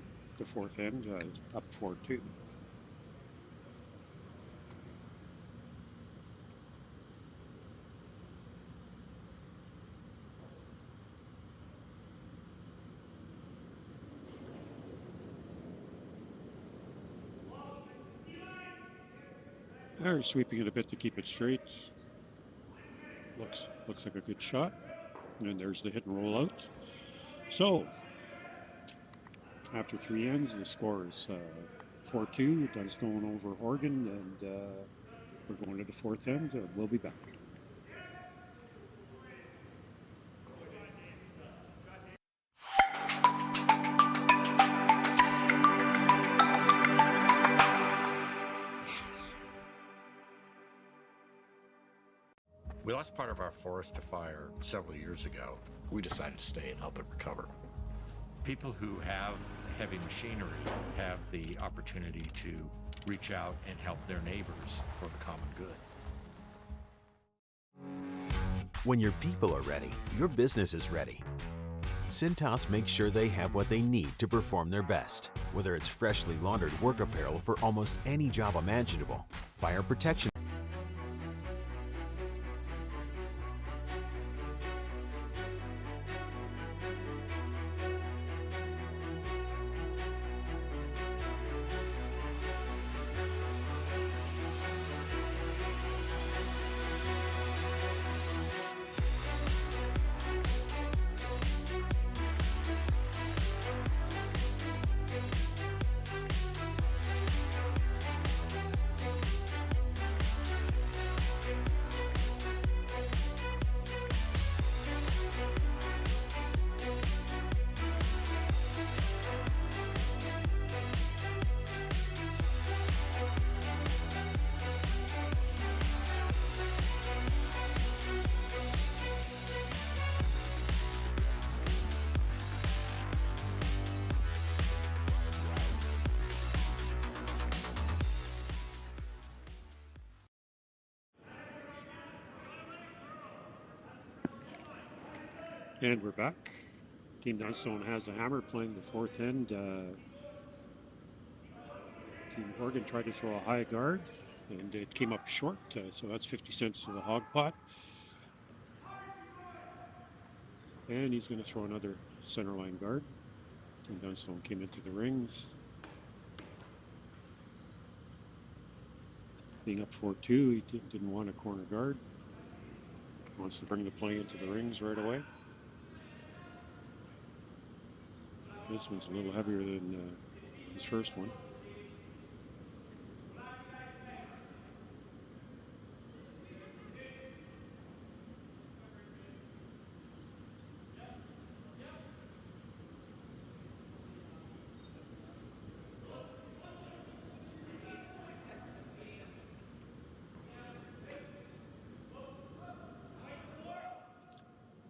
fourth end, up 4-2. They're sweeping it a bit to keep it straight. Looks like a good shot. And there's the hit and roll out. So, after 3 ends, the score is 4-2, Dunstone over Horgan, and we're going to the fourth end. We'll be back. We lost part of our forest to fire several years ago. We decided to stay and help it recover. People who have heavy machinery have the opportunity to reach out and help their neighbors for the common good. When your people are ready, your business is ready. Cintas makes sure they have what they need to perform their best. Whether it's freshly laundered work apparel for almost any job imaginable, fire protection, And we're back. Team Dunstone has the hammer playing the fourth end. Team Horgan tried to throw a high guard and it came up short, so that's 50 cents to the hog pot. And he's going to throw another center line guard. Team Dunstone came into the rings. Being up 4-2, he didn't want a corner guard. Wants to bring the play into the rings right away. This one's a little heavier than his first one.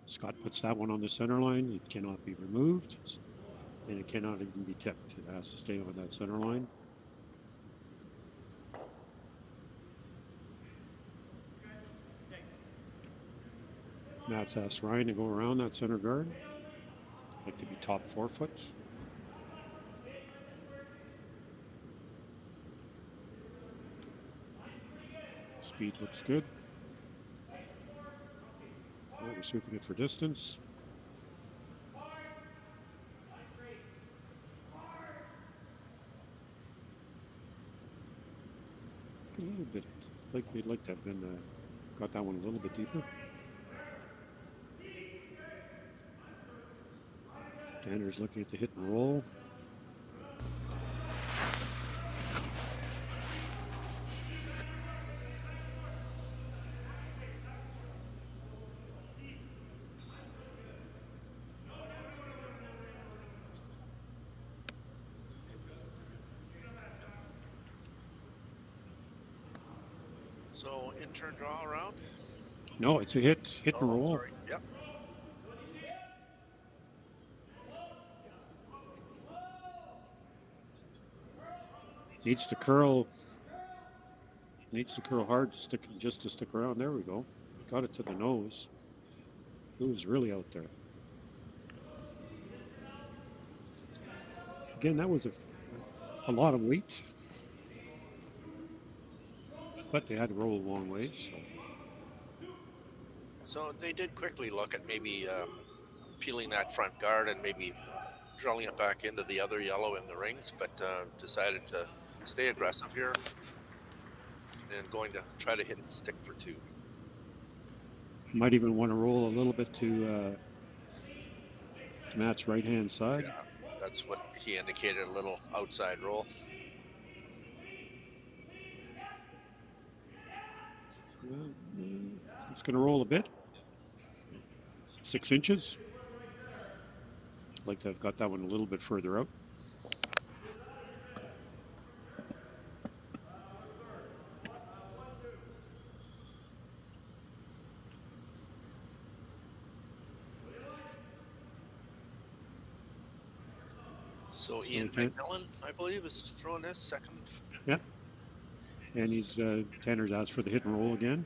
Scott puts that one on the center line. It cannot be removed. And it cannot even be tipped. It has to stay on that center line. Matt's asked Ryan to go around that center guard. Like to be top 4 foot. Speed looks good. Oh, we're sweeping it for distance. A little bit, like we'd like to have been got that one a little bit deeper. Tanner's looking at the hit and roll. So in-turn draw around? No, it's a hit and roll. Sorry. Yep. Needs to curl hard to stick, just to stick around. There we go. Got it to the nose. It was really out there. Again, that was a lot of weight. But they had to roll a long ways. So they did quickly look at maybe peeling that front guard and maybe drilling it back into the other yellow in the rings, but decided to stay aggressive here and going to try to hit and stick for 2. Might even want to roll a little bit to Matt's right-hand side. Yeah, that's what he indicated, a little outside roll. It's going to roll a bit. 6 inches. I'd like to have got that one a little bit further out. So Ian McMillan, I believe, is throwing this second. Yeah. And he's Tanner's asked for the hit and roll again.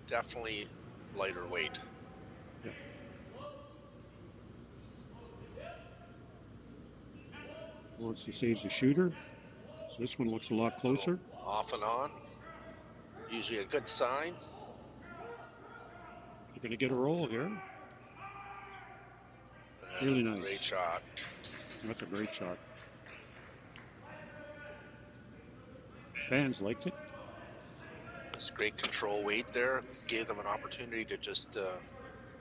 Definitely lighter weight. Yeah. Wants to save the shooter. This one looks a lot closer. So off and on. Usually a good sign. You're going to get a roll here. And really nice. Great shot. That's a great shot. Fans liked it. It's great control weight there. Gave them an opportunity to just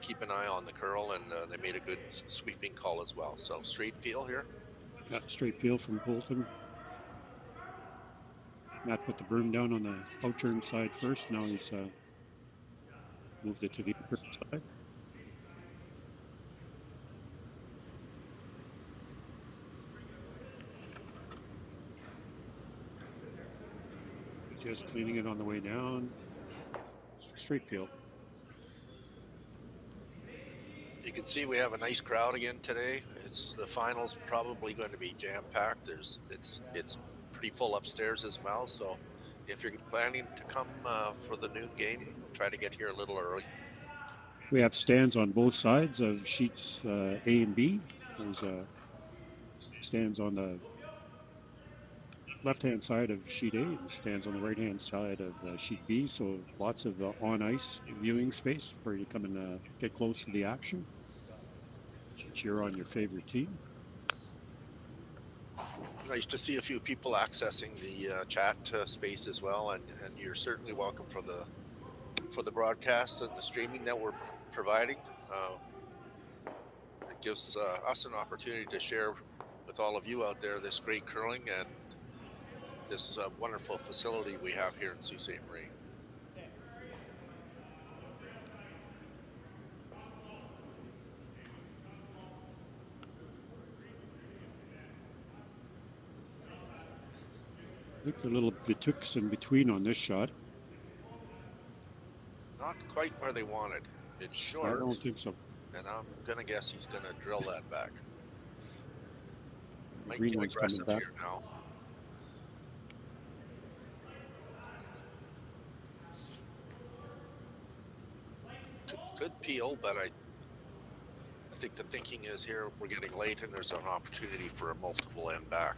keep an eye on the curl, and they made a good sweeping call as well. So straight peel here. Yeah, straight peel from Colton. Matt put the broom down on the out-turn side first. Now he's moved it to the upper side. Just cleaning it on the way down. Straight peel. You can see we have a nice crowd again today. It's the finals, probably going to be jam-packed. It's pretty full upstairs as well. So if you're planning to come for the noon game, try to get here a little early. We have stands on both sides of sheets A and B. There's stands on the left-hand side of sheet A and stands on the right-hand side of sheet B. So lots of on-ice viewing space for you to come and get close to the action. Cheer on your favorite team. Nice to see a few people accessing the chat space as well, and you're certainly welcome for the broadcast and the streaming that we're providing. It gives us an opportunity to share with all of you out there this great curling and this wonderful facility we have here in Sault Ste. Marie. I think a little betwixt in between on this shot. Not quite where they wanted. It's short. I don't think so. And I'm gonna guess he's gonna drill that back. Might Green get one's aggressive coming back. here now. Could peel, but I think the thinking is here we're getting late and there's an opportunity for a multiple end back.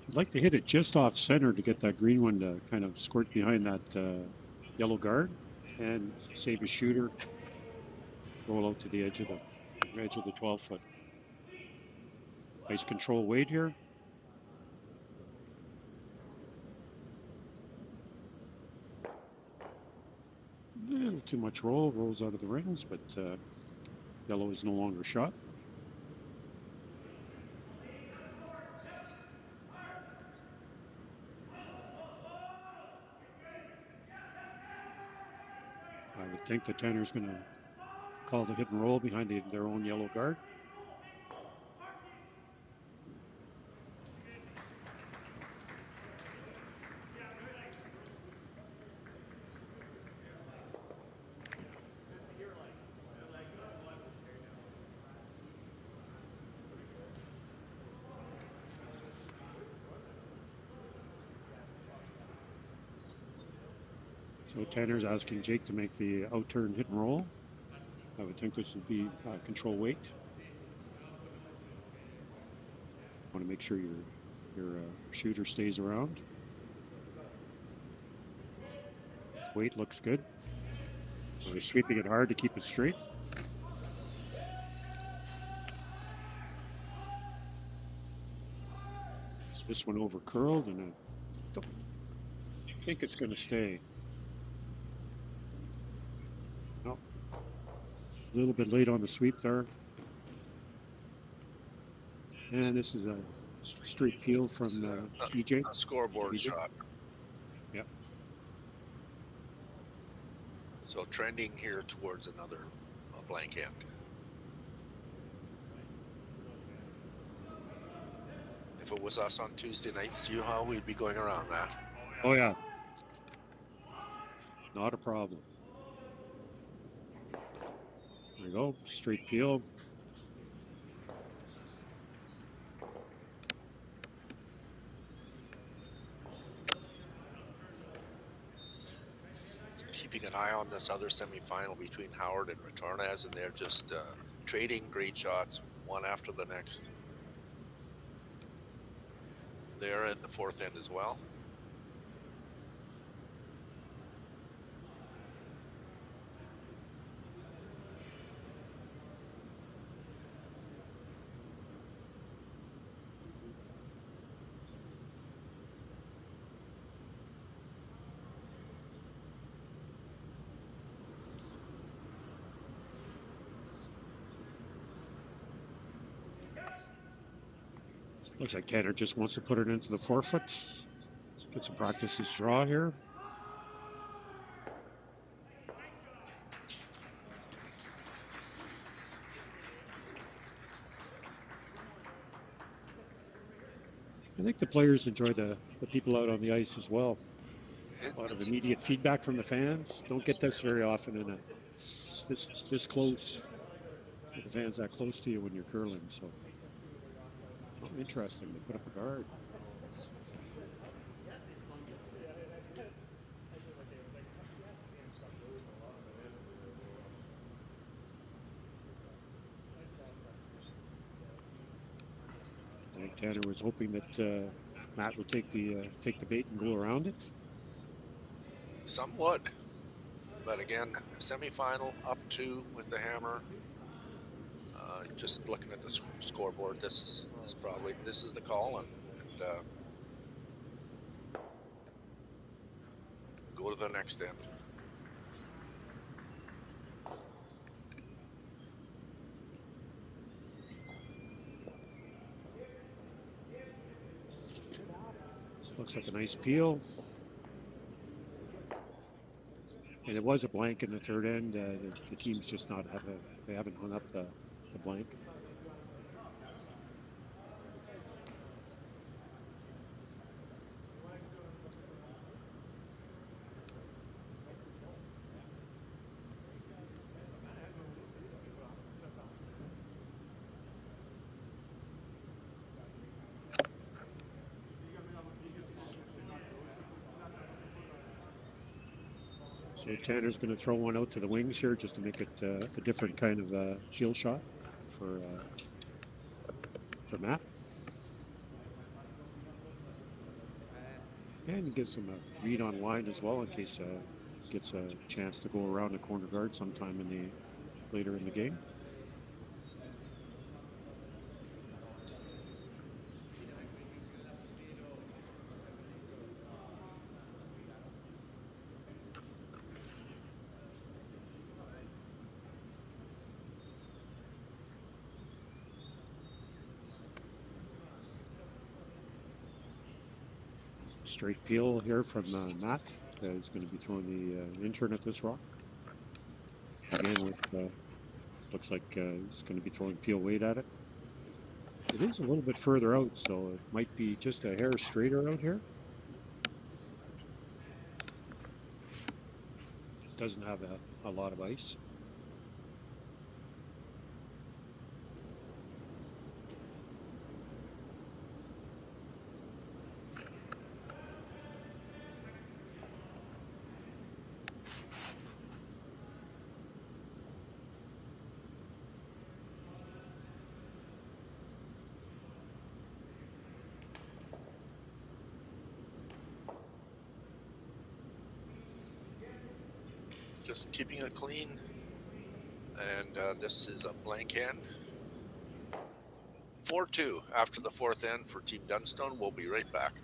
I'd like to hit it just off center to get that green one to kind of squirt behind that yellow guard and save a shooter. Roll out to the edge of the 12-foot. Nice control weight here. A little too much roll, rolls out of the rings, but yellow is no longer shot. I would think the Tanner's going to call the hit and roll behind their own yellow guard. So Tanner's asking Jake to make the out-turn hit and roll. I would think this would be control weight. Want to make sure your shooter stays around. Weight looks good. So they're sweeping it hard to keep it straight. This one over curled, and I don't think it's going to stay. No. A little bit late on the sweep there. And this is a straight peel from EJ. A scoreboard EJ. shot. Yep. So trending here towards another blank end. If it was us on Tuesday night, see how we'd be going around that. Oh yeah. Not a problem. There we go. Straight peel. Keeping an eye on this other semifinal between Howard and Retornaz, and they're just trading great shots, one after the next. They're in the fourth end as well. Looks like Tanner just wants to put it into the forefoot. Get some practice his draw here. I think the players enjoy the people out on the ice as well. A lot of immediate feedback from the fans. Don't get this very often in a this close. The fans that close to you when you're curling. So interesting. They put up a guard. I think Tanner was hoping that Matt would take the bait and go around it. Somewhat, but again, semifinal up 2 with the hammer. Just looking at the scoreboard, this is the call, and go to the next end. Looks like a nice peel. And it was a blank in the third end. The team's just they haven't hung up the blank. So Tanner's going to throw one out to the wings here just to make it a different kind of heel shot for Matt. And gives him a read on line as well in case gets a chance to go around the corner guard sometime later in the game. Straight peel here from Matt. He's going to be throwing the intern at this rock. Again, with looks like he's going to be throwing peel weight at it. It is a little bit further out, so it might be just a hair straighter out here. It doesn't have a lot of ice. Just keeping it clean, and this is a blank end. 4-2 after the fourth end for Team Dunstone. We'll be right back.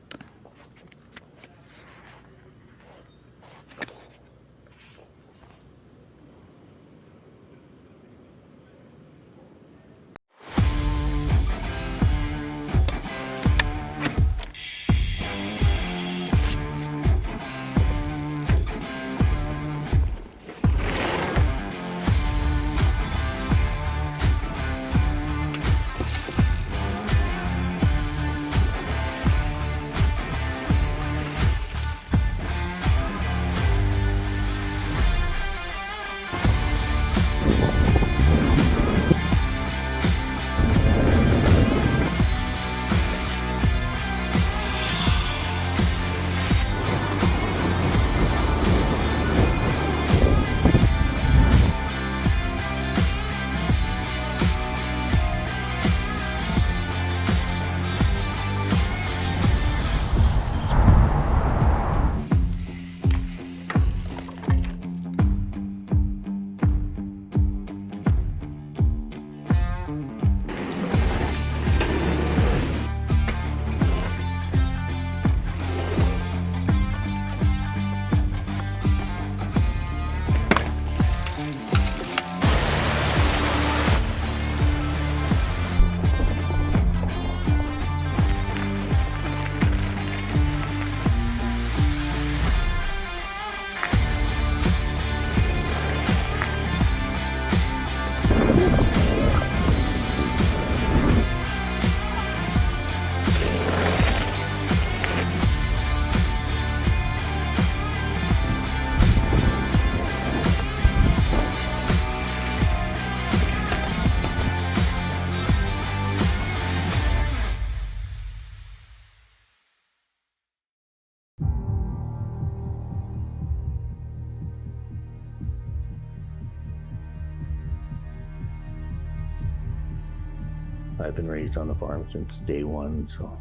I've been raised on the farm since day one, so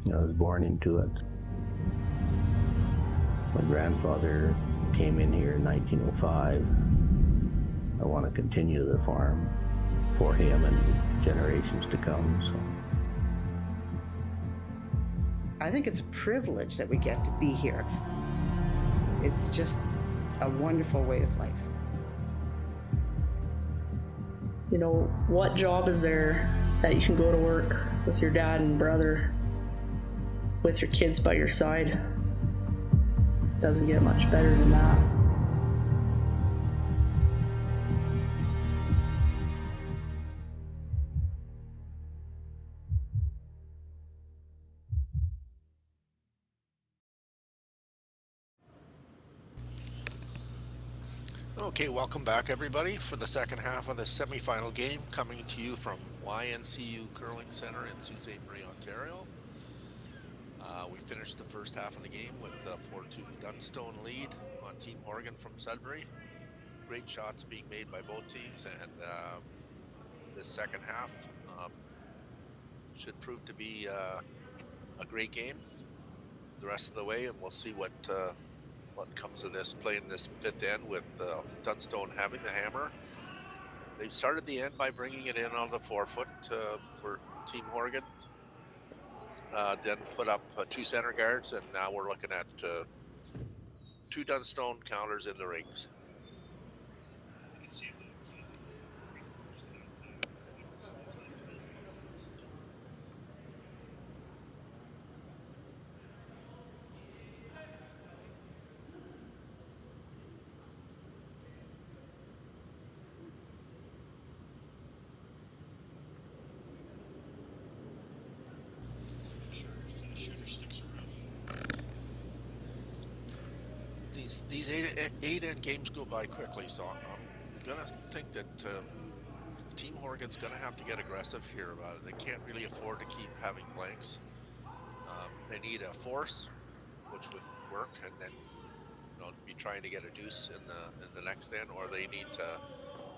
I was born into it. My grandfather came in here in 1905. I want to continue the farm for him and generations to come. So I think it's a privilege that we get to be here. It's just a wonderful way of life. You know, what job is there that you can go to work with your dad and brother, with your kids by your side? Doesn't get much better than that. Okay, welcome back everybody for the second half of the semifinal game, coming to you from YNCU Curling Center in Sault Ste. Marie, Ontario. We finished the first half of the game with a 4-2 Dunstone lead on Team Horgan from Sudbury. Great shots being made by both teams, and this second half should prove to be a great game the rest of the way, and we'll see what comes of this, playing this fifth end with Dunstone having the hammer. They started the end by bringing it in on the forefoot for Team Horgan. Then put up 2 center guards, and now we're looking at 2 Dunstone counters in the rings. These eight end games go by quickly, so I'm gonna think that Team Horgan's gonna have to get aggressive here. They can't really afford to keep having blanks. They need a force, which would work, and then be trying to get a deuce in the next end, or they need to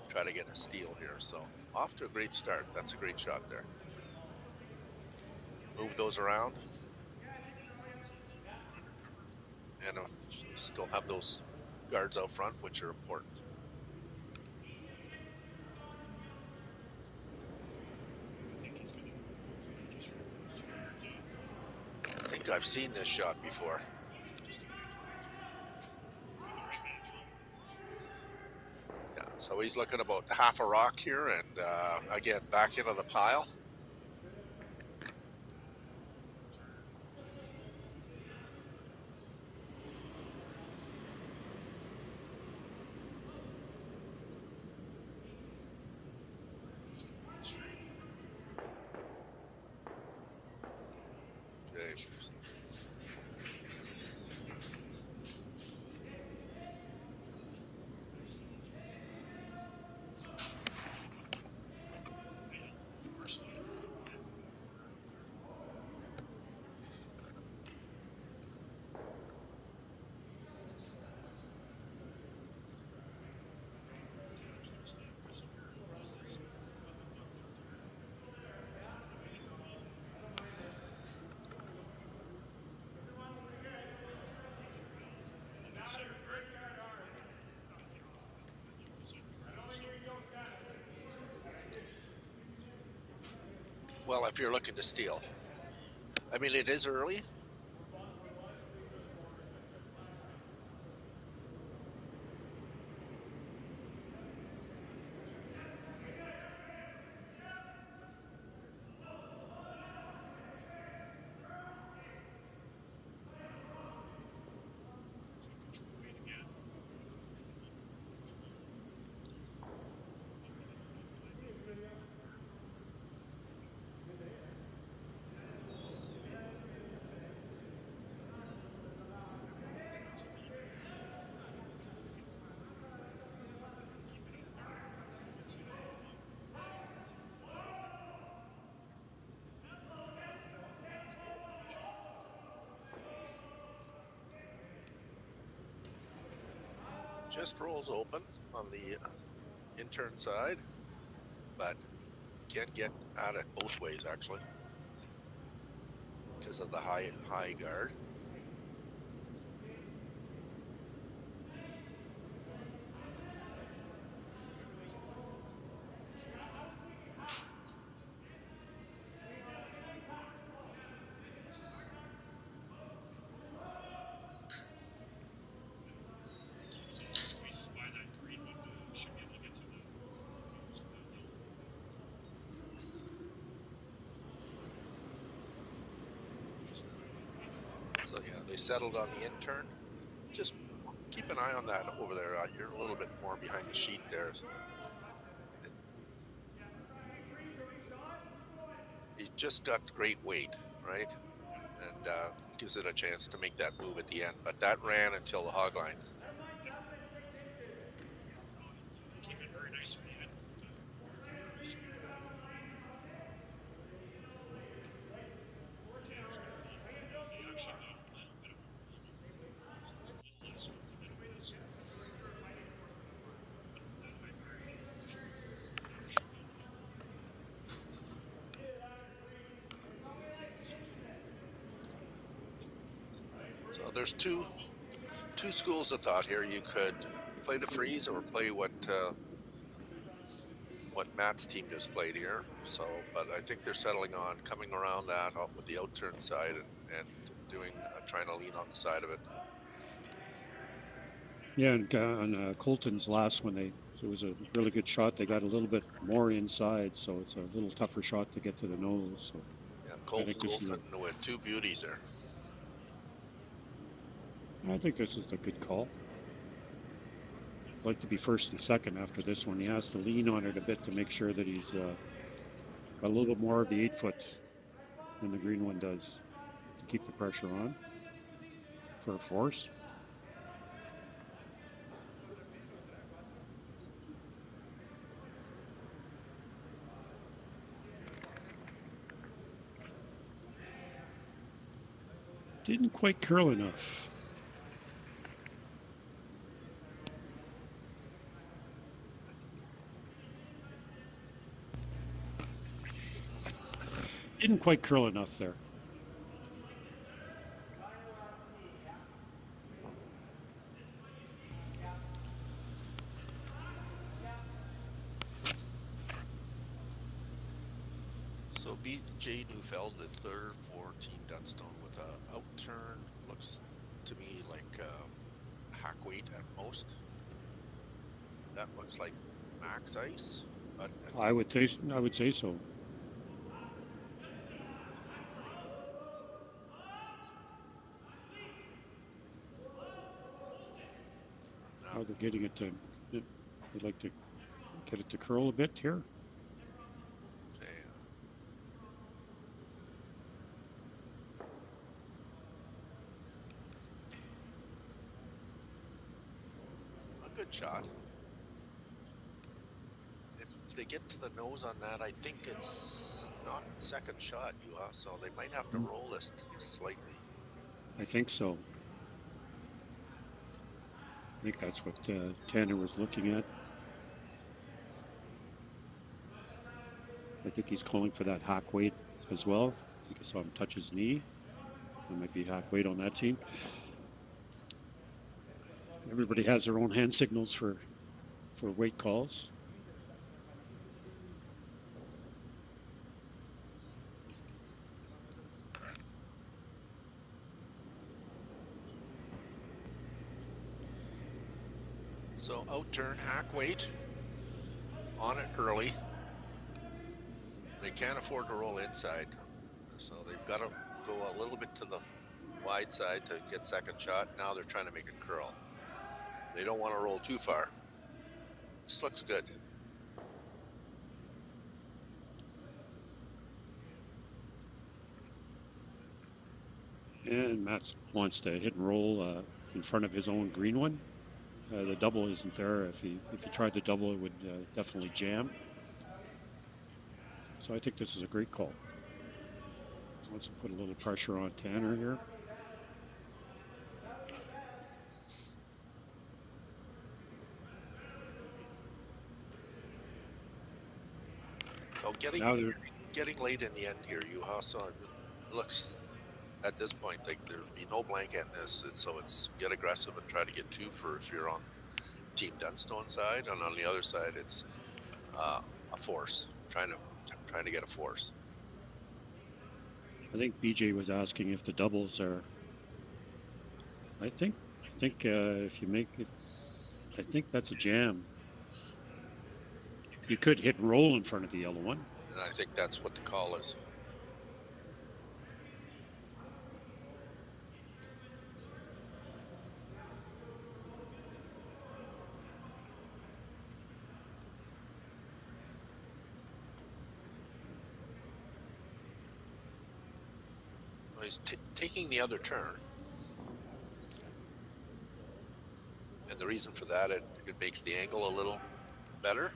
try to get a steal here. So off to a great start. That's a great shot there. Move those around. And still have those guards out front, which are important. I think I've seen this shot before. Yeah, so he's looking about half a rock here, and again, back into the pile. Well, if you're looking to steal. I mean, it is early. Just rolls open on the intern side, but can't get at it both ways actually because of the high guard. So yeah, they settled on the intern. Just keep an eye on that over there. You're a little bit more behind the sheet there. He's just got great weight, right? And gives it a chance to make that move at the end. But that ran until the hog line. Came in very nice at the end. So there's two schools of thought here. You could play the freeze or play what Matt's team just played here. So, but I think they're settling on coming around that with the outturn side and doing trying to lean on the side of it. Yeah, and on Colton's last one, it was a really good shot. They got a little bit more inside, so it's a little tougher shot to get to the nose. So yeah, Colton with two beauties there. I think this is a good call. I'd like to be first and second after this one. He has to lean on it a bit to make sure that he's got a little bit more of the 8-foot than the green one does to keep the pressure on for a force. Didn't quite curl enough. Didn't quite curl enough there. So BJ Neufeld, the third for Team Dunstone with a outturn. Looks to me like hack weight at most. That looks like max ice, but I would say so. How they're getting it to, they'd like to get it to curl a bit here. Okay. A good shot. If they get to the nose on that, I think it's not second shot, so they might have to roll this slightly. I think so. I think that's what Tanner was looking at. I think he's calling for that hack weight as well. I think I saw him touch his knee. There might be hack weight on that team. Everybody has their own hand signals for weight calls. So out turn, hack weight, on it early. They can't afford to roll inside, so they've got to go a little bit to the wide side to get second shot. Now they're trying to make it curl. They don't want to roll too far. This looks good. And Matt wants to hit and roll in front of his own green one. The double isn't there. If he tried the double, it would definitely jam. So I think this is a great call. Wants to put a little pressure on Tanner here. So getting late in the end here, you also looks at this point like there'd be no blank in this. So it's get aggressive and try to get 2 for if you're on Team Dunstone side, and on the other side it's a force, trying to get a force. I think BJ was asking if the doubles are. I think if you make it, I think that's a jam. You could hit and roll in front of the yellow one. And I think that's what the call is. He's taking the other turn, and the reason for that, it makes the angle a little better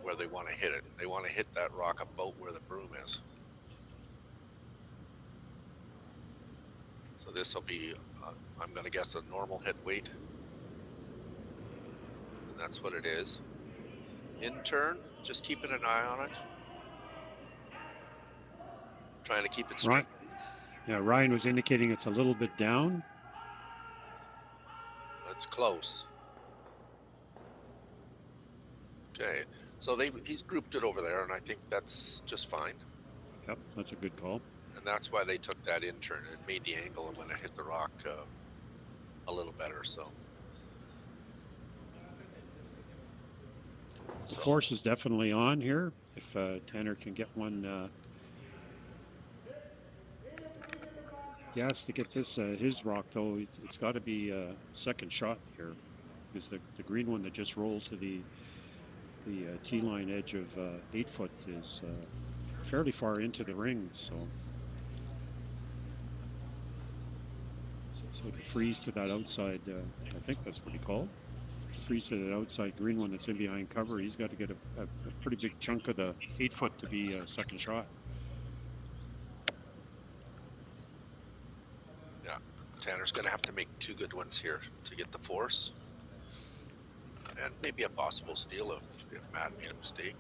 where they want to hit it. They want to hit that rock about where the broom is. So this will be, I'm going to guess, a normal hit weight, and that's what it is. In turn, just keeping an eye on it. Trying to keep it straight. Right. Yeah, Ryan was indicating it's a little bit down. It's close. Okay, so he's grouped it over there, and I think that's just fine. Yep, that's a good call. And that's why they took that in turn. It made the angle when it hit the rock a little better. So the force is definitely on here. If Tanner can get one. He has to get this his rock though. It's got to be a second shot here, because the green one that just rolled to the tee line edge of 8 foot is fairly far into the ring. So to freeze to that outside, I think that's what he called. Freeze to that outside green one that's in behind cover. He's got to get a pretty big chunk of the 8 foot to be a second shot. Tanner's going to have to make 2 good ones here to get the force, and maybe a possible steal if Matt made a mistake.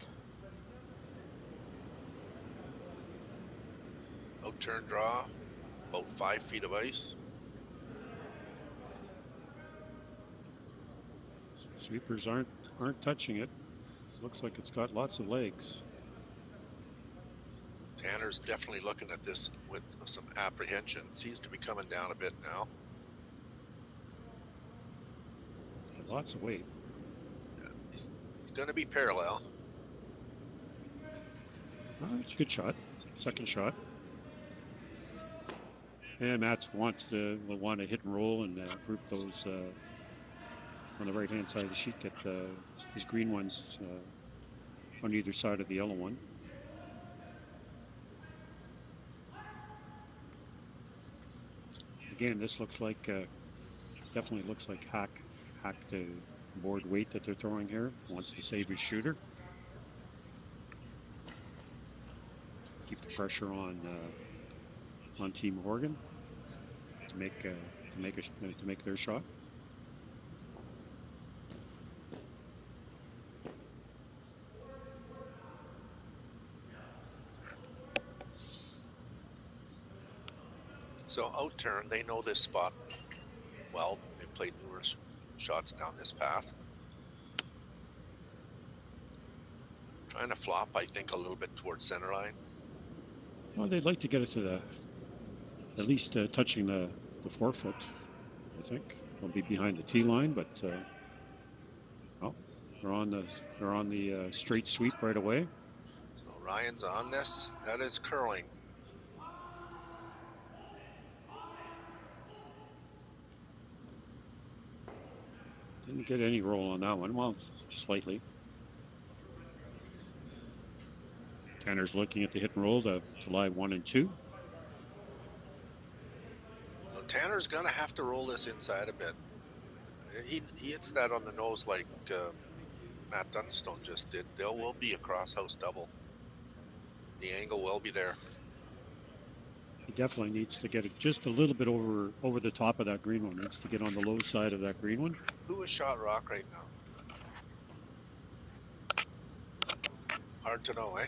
Out turn draw, about 5 feet of ice. Sweepers aren't touching it. Looks like it's got lots of legs. Tanner's definitely looking at this with some apprehension. Seems to be coming down a bit now. Lots of weight. Yeah, he's going to be parallel. Oh, it's a good shot. Second shot. And Matt will want to hit and roll and group those on the right hand side of the sheet. Get his green ones on either side of the yellow one. Again, this looks like definitely looks like hacked board weight that they're throwing here. Wants to save his shooter. Keep the pressure on Team Horgan to make their shot. So out turn, they know this spot well. They've played numerous shots down this path. Trying to flop, I think, a little bit towards center line. Well, they'd like to get it to at least touching the 4 foot, I think. They'll be behind the tee line, but oh, they're on the straight sweep right away. So Ryan's on this. That is curling. Didn't get any roll on that one. Well, slightly. Tanner's looking at the hit and roll to lie 1 and 2. So Tanner's gonna have to roll this inside a bit. He hits that on the nose like Matt Dunstone just did. There will be a cross house double. The angle will be there. He definitely needs to get it just a little bit over the top of that green one. Needs to get on the low side of that green one. Who is shot rock right now? Hard to know, eh?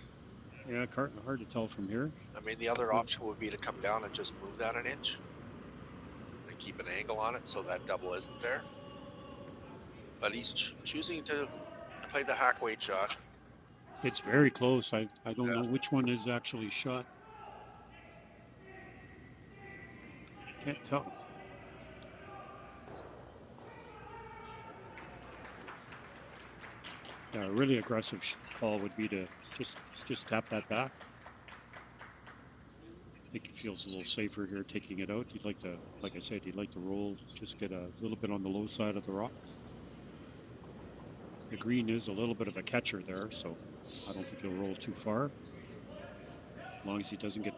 Yeah, hard to tell from here. I mean, the other option would be to come down and just move that an inch and keep an angle on it so that double isn't there. But he's choosing to play the hack weight shot. It's very close. I don't know which one is actually shot. Can't tell. A really aggressive call would be to just tap that back. I think he feels a little safer here taking it out. He'd like to, like I said, he'd like to roll, just get a little bit on the low side of the rock. The green is a little bit of a catcher there, so I don't think he'll roll too far. As long as he doesn't get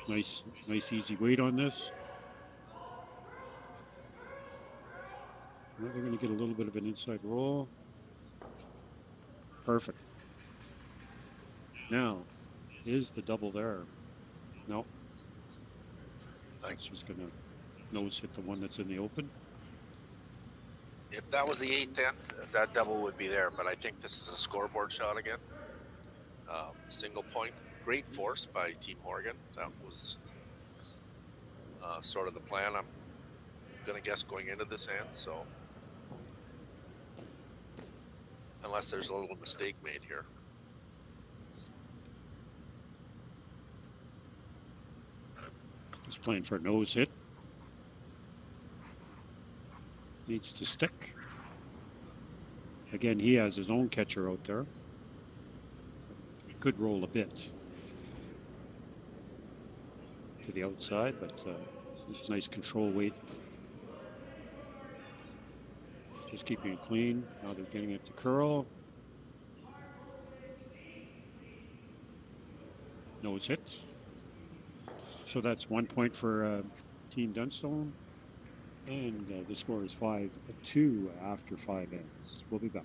nice easy weight on this. Now they're going to get a little bit of an inside roll. Perfect. Now, is the double there? No. It's just going to nose hit the one that's in the open. If that was the 8th end, that double would be there, but I think this is a scoreboard shot again. Single point. Great force by Team Horgan. That was sort of the plan, I'm going to guess, going into this end. So, unless there's a little mistake made here. He's playing for a nose hit. Needs to stick. Again, he has his own catcher out there. He could roll a bit to the outside, but it's nice control weight. Just keeping it clean. Now they're getting it to curl. Nose hit. So that's 1 point for Team Dunstone. And the score is 5-2 after 5 ends. We'll be back.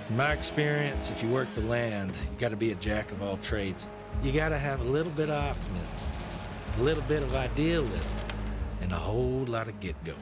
In my experience, if you work the land, you got to be a jack of all trades. You got to have a little bit of optimism, a little bit of idealism, and a whole lot of get-go.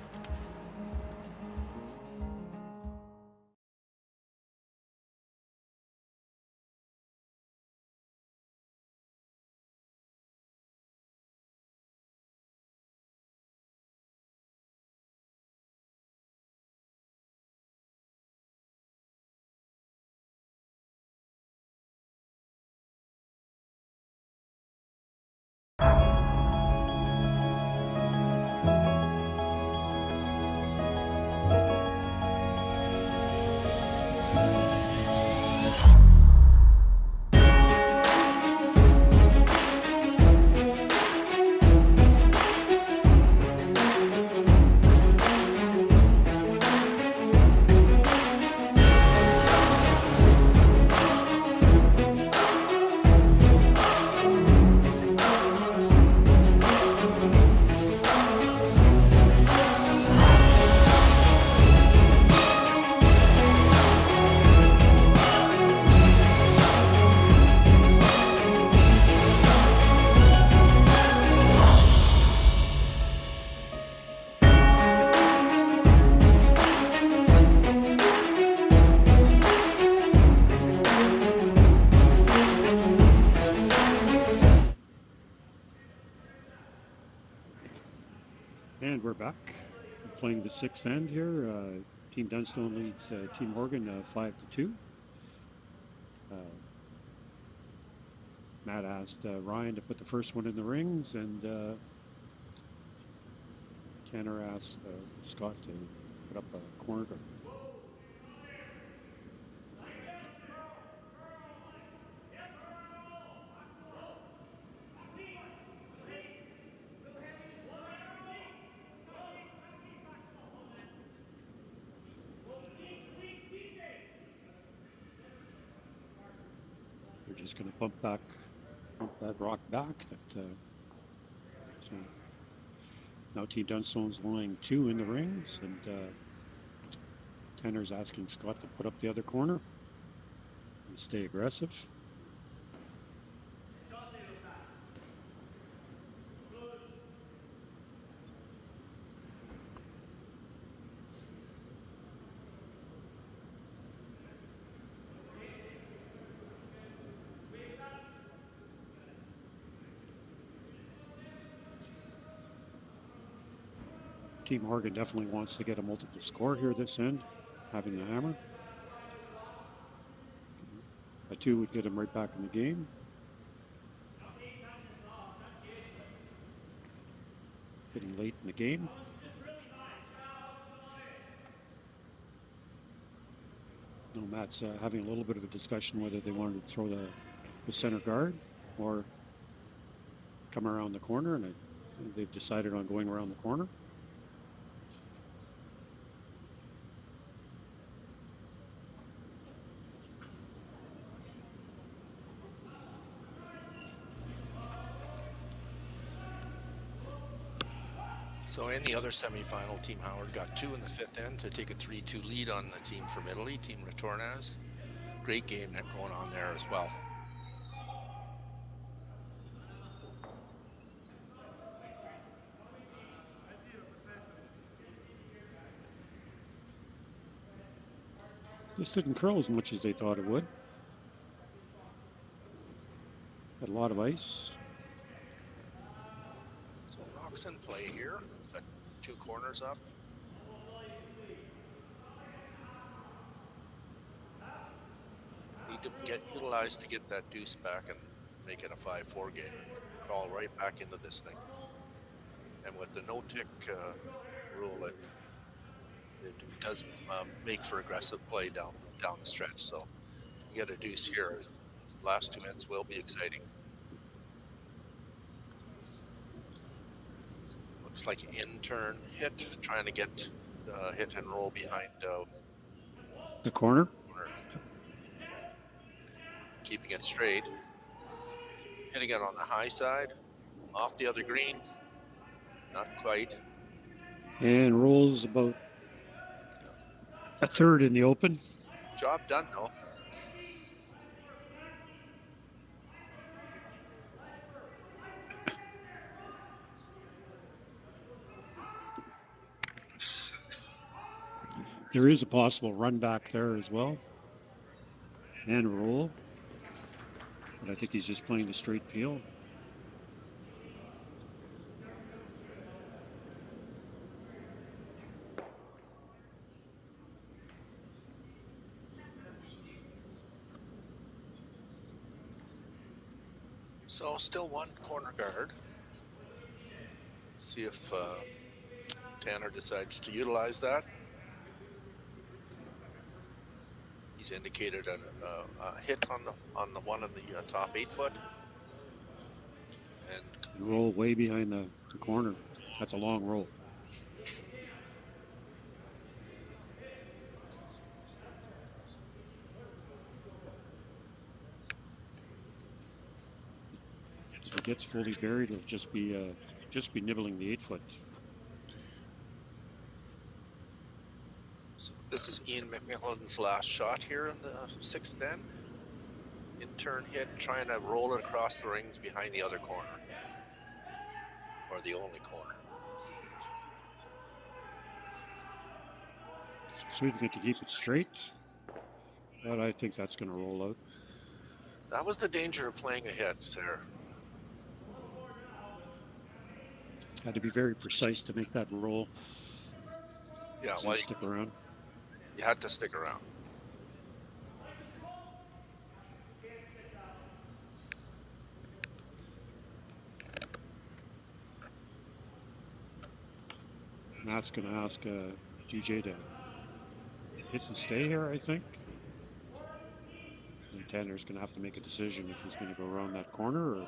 And we're back. We're playing the sixth end here. Team Dunstone leads Team Horgan 5-2. Matt asked Ryan to put the first one in the rings, and Tanner asked Scott to put up a corner guard. We're just going to pump that rock back. So now Team Dunstone's lying 2 in the rings, and Tanner's asking Scott to put up the other corner and stay aggressive. Team Horgan definitely wants to get a multiple score here this end, having the hammer. A 2 would get him right back in the game. Getting late in the game. No, Matt's having a little bit of a discussion whether they wanted to throw the center guard or come around the corner, and they've decided on going around the corner. So in the other semifinal, Team Howard got 2 in the 5th end to take a 3-2 lead on the team from Italy, Team Retornaz. Great game going on there as well. This didn't curl as much as they thought it would. Had a lot of ice. So rocks in play here. Got 2 corners up. Need to get utilized to get that deuce back and make it a 5-4 game and crawl right back into this thing. And with the no-tick rule, it does make for aggressive play down the stretch. So you get a deuce here. Last 2 ends will be exciting. Looks like in-turn hit, trying to get hit and roll behind the corner. Keeping it straight. Hitting it on the high side. Off the other green. Not quite. And rolls about a third in the open. Job done, though. There is a possible run back there as well. And roll. But I think he's just playing the straight peel. So still 1 corner guard. See if Tanner decides to utilize that. He's indicated a hit on the one in the top 8 foot. And roll way behind the corner. That's a long roll. So it gets fully buried. It'll just be nibbling the 8 foot. So this is Ian McMillan's last shot here in the 6th end. In turn hit, trying to roll it across the rings behind the other corner. Or the only corner. Sweden's going to keep it straight. But I think that's going to roll out. That was the danger of playing a hit there. Had to be very precise to make that roll. Yeah, So stick around. You had to stick around. Matt's going to ask DJ to hit and stay here, I think. And Tanner's going to have to make a decision if he's going to go around that corner or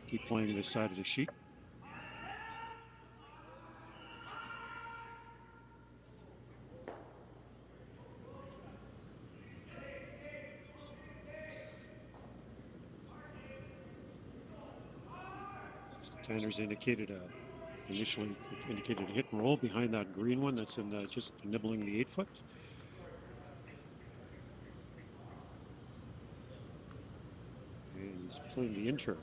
keep playing this side of the sheet. Tanner's initially indicated a hit and roll behind that green one that's in the, just nibbling the 8-foot. And he's playing the intern.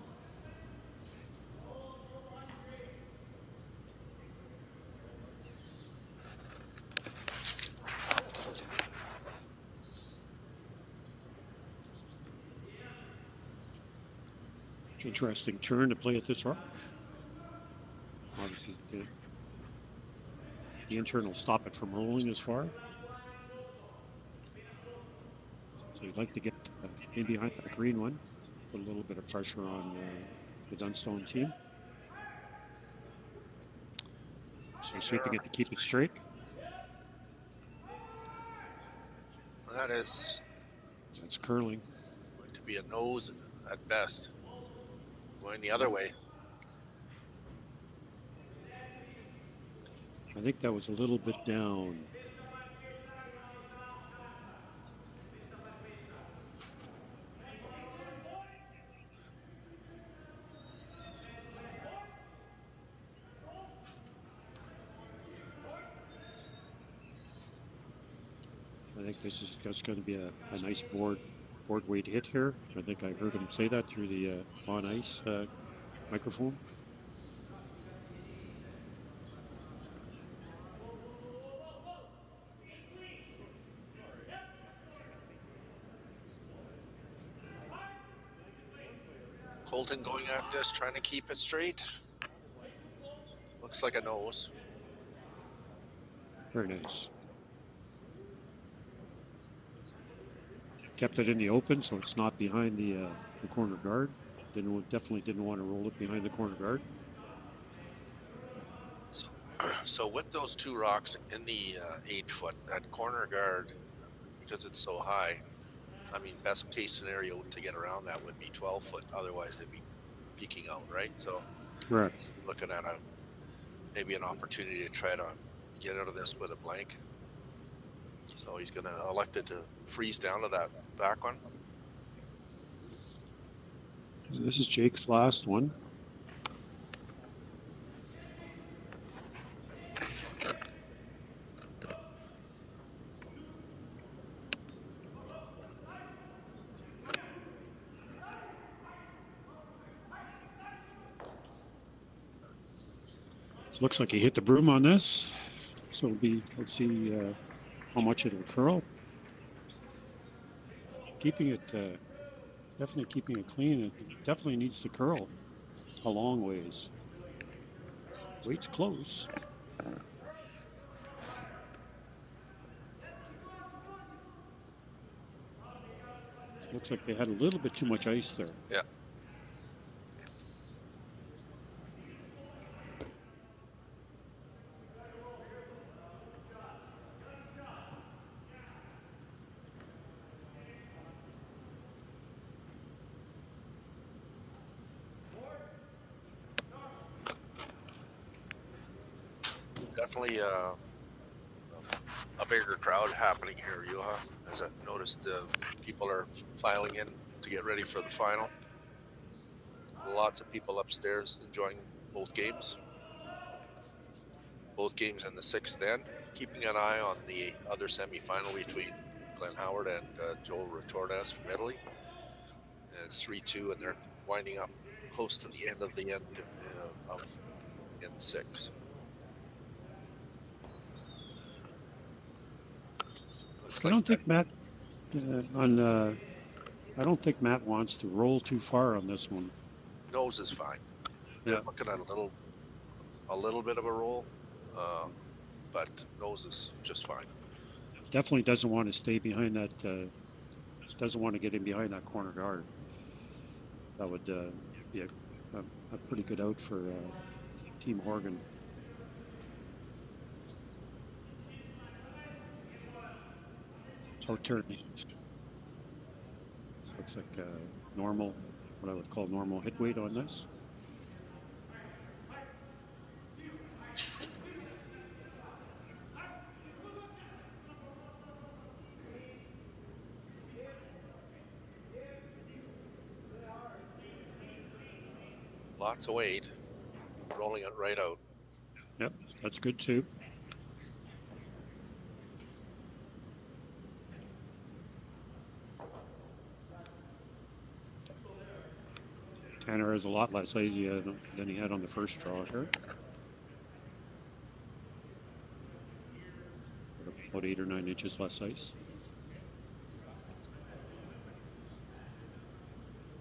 Interesting turn to play at this rock. Obviously, the intern will stop it from rolling as far. So you'd like to get in behind that green one, put a little bit of pressure on the Dunstone team. So sweeping it to keep it straight. That's curling. Going to be a nose at best. Going the other way. I think that was a little bit down. I think this is just going to be a nice board weight hit here. I think I heard him say that through the on ice microphone. Colton going at this, trying to keep it straight. Looks like a nose. Very nice. Kept it in the open, so it's not behind the corner guard. Definitely didn't want to roll it behind the corner guard. So with those two rocks in the 8-foot, that corner guard, because it's so high, I mean, best case scenario to get around that would be 12-foot. Otherwise, they'd be peeking out, right? So, correct. Looking at maybe an opportunity to try to get out of this with a blank. So he's going to elect it to freeze down to that back one. This is Jake's last one. Looks like he hit the broom on this, so it'll be, let's see how much it'll curl. Keeping it, definitely keeping it clean. It definitely needs to curl a long ways. Weight's close. Looks like they had a little bit too much ice there. Yeah. Definitely a bigger crowd happening here, Juha, as I've noticed people are filing in to get ready for the final. Lots of people upstairs enjoying both games. Both games in the 6th end. Keeping an eye on the other semifinal between Glenn Howard and Joel Retordes from Italy. And it's 3-2, and they're winding up close to the end of of N6. I don't think Matt I don't think Matt wants to roll too far on this one. Nose is fine. Yeah. Looking at a little a little bit of a roll, but nose is just fine. Definitely doesn't want to stay behind that, doesn't want to get in behind that corner guard. That would be a pretty good out for Team Horgan. Out turn. Looks like normal, what I would call normal hit weight on this. Lots of weight, rolling it right out. Yep, that's good too. Tanner has a lot less ice than he had on the first draw here. About 8 or 9 inches less ice.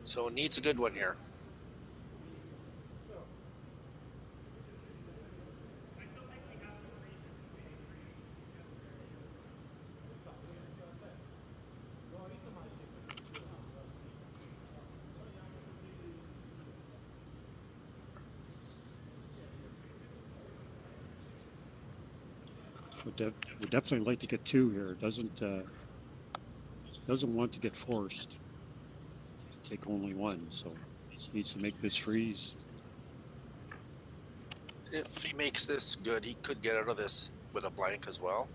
So it needs a good one here. Would definitely like to get 2 here. Doesn't want to get forced to take only 1, so needs to make this freeze. If he makes this good, he could get out of this with a blank as well.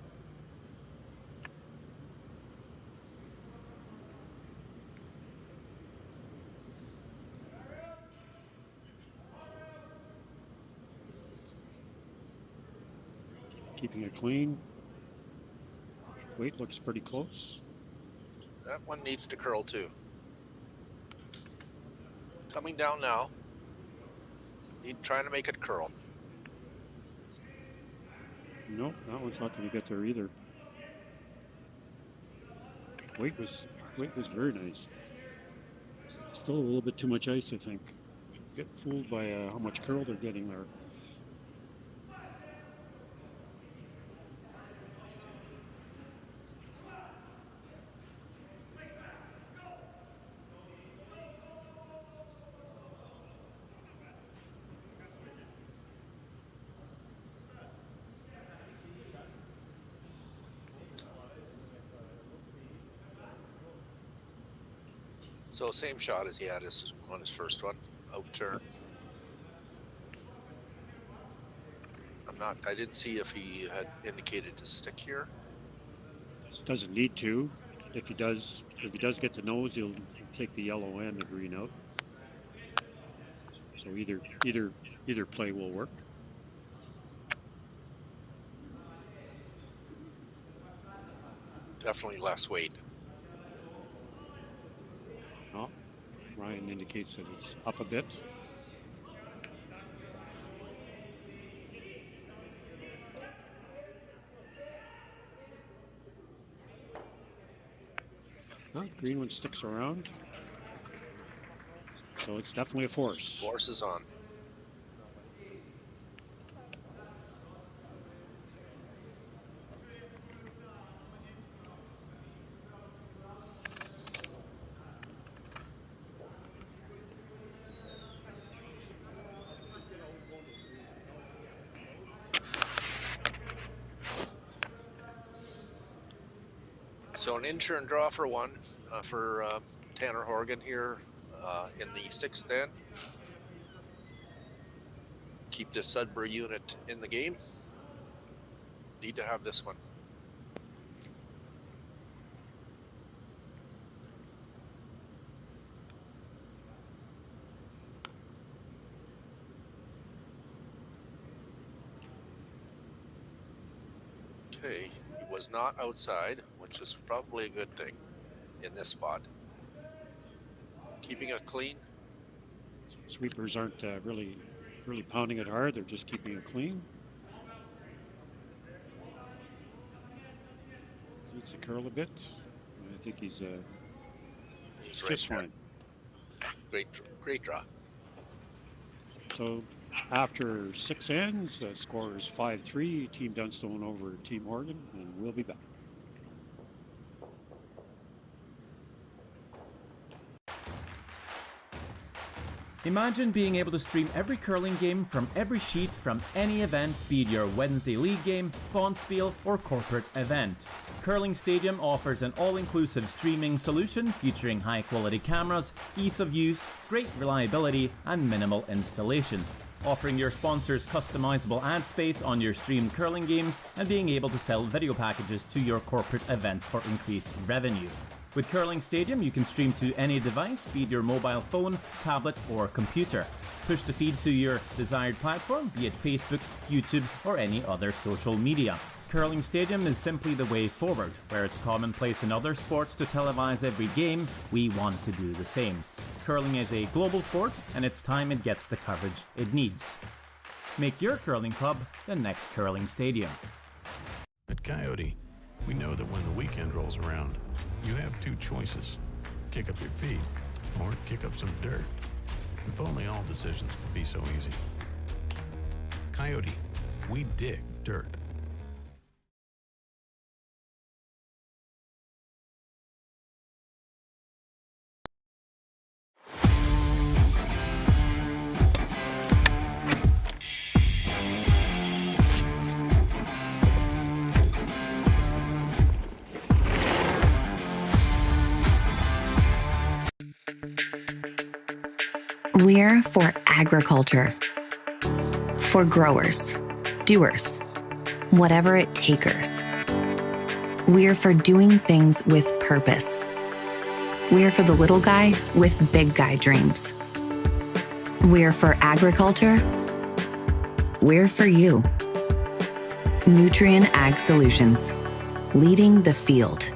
Keeping it clean. Weight looks pretty close. That one needs to curl too. Coming down now. Trying to make it curl. Nope, that one's not going to get there either. Weight was very nice. Still a little bit too much ice, I think. Get fooled by how much curl they're getting there. So same shot as he had on his first one, out turn. I didn't see if he had indicated to stick here. Doesn't need to. If he does get the nose, he'll take the yellow and the green out. So either play will work. Definitely less weight. Oh, Ryan indicates that it's up a bit. Oh, green one sticks around. So it's definitely a force. Force is on. So an in-turn draw for one for Tanner Horgan here in the 6th end. Keep this Sudbury unit in the game. Need to have this one. Okay, he was not outside, which is probably a good thing in this spot. Keeping it clean. Sweepers aren't really pounding it hard. They're just keeping it clean. Needs to curl a bit. I think he's He's just right fine. Great draw. So After 6 ends, score is 5-3, Team Dunstone over Team Horgan, and we'll be back. Imagine being able to stream every curling game from every sheet from any event, be it your Wednesday league game, bonspiel, or corporate event. Curling Stadium offers an all-inclusive streaming solution featuring high-quality cameras, ease of use, great reliability, and minimal installation. Offering your sponsors customizable ad space on your streamed curling games and being able to sell video packages to your corporate events for increased revenue. With Curling Stadium, you can stream to any device, be it your mobile phone, tablet, or computer. Push the feed to your desired platform, be it Facebook, YouTube, or any other social media. Curling Stadium is simply the way forward. Where it's commonplace in other sports to televise every game, we want to do the same. Curling is a global sport, and it's time it gets the coverage it needs. Make your curling club the next Curling Stadium. At Coyote, we know that when the weekend rolls around, you have two choices. Kick up your feet or kick up some dirt. If only all decisions would be so easy. Coyote, we dig dirt. We're for agriculture. For growers, doers, whatever it takers. We're for doing things with purpose. We're for the little guy with big guy dreams. We're for agriculture. We're for you. Nutrien Ag Solutions, leading the field.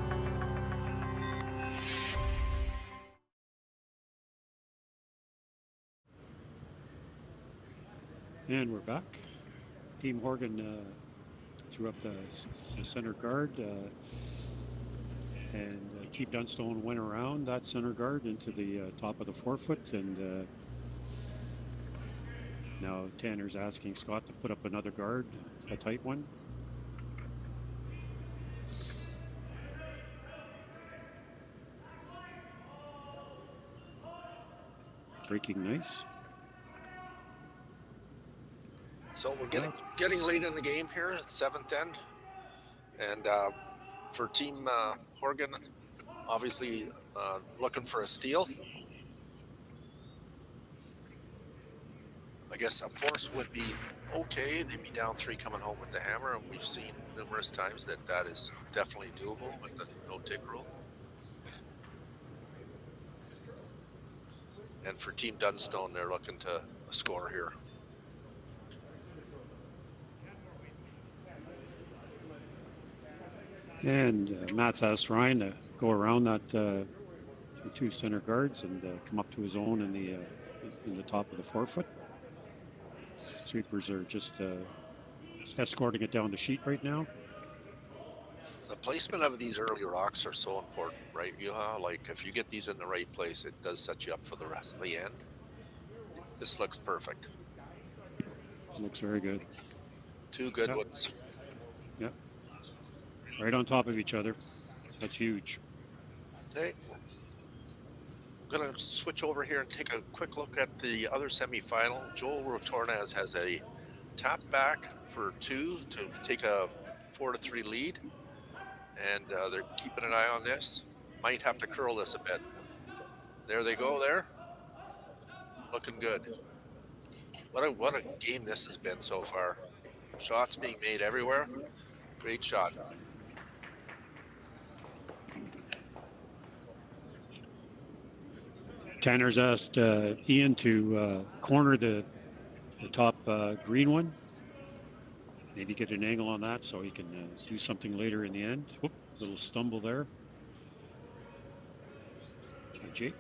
And we're back. Team Horgan threw up the center guard, and Team Dunstone went around that center guard into the top of the forefoot, and now Tanner's asking Scott to put up another guard, a tight one. Breaking nice. So we're getting late in the game here at 7th end, and for Team Horgan, obviously looking for a steal. I guess a force would be okay. They'd be down 3 coming home with the hammer, and we've seen numerous times that that is definitely doable with the no-tick rule. And for Team Dunstone, they're looking to score here. And Matt's asked Ryan to go around that the 2 center guards and come up to his own in the top of the forefoot. Sweepers are just escorting it down the sheet right now. The placement of these early rocks are so important, right? Like if you get these in the right place, it does set you up for the rest of the end. This looks perfect. Looks very good. 2 good ones. Yep. Right on top of each other. That's huge. Okay. I'm going to switch over here and take a quick look at the other semifinal. Joel Rotornaz has a tap back for 2 to take a 4-3 lead. And they're keeping an eye on this. Might have to curl this a bit. There they go there. Looking good. What a game this has been so far. Shots being made everywhere. Great shot. Tanner's asked Ian to corner the top green one. Maybe get an angle on that so he can do something later in the end. Whoop, little stumble there. Jake.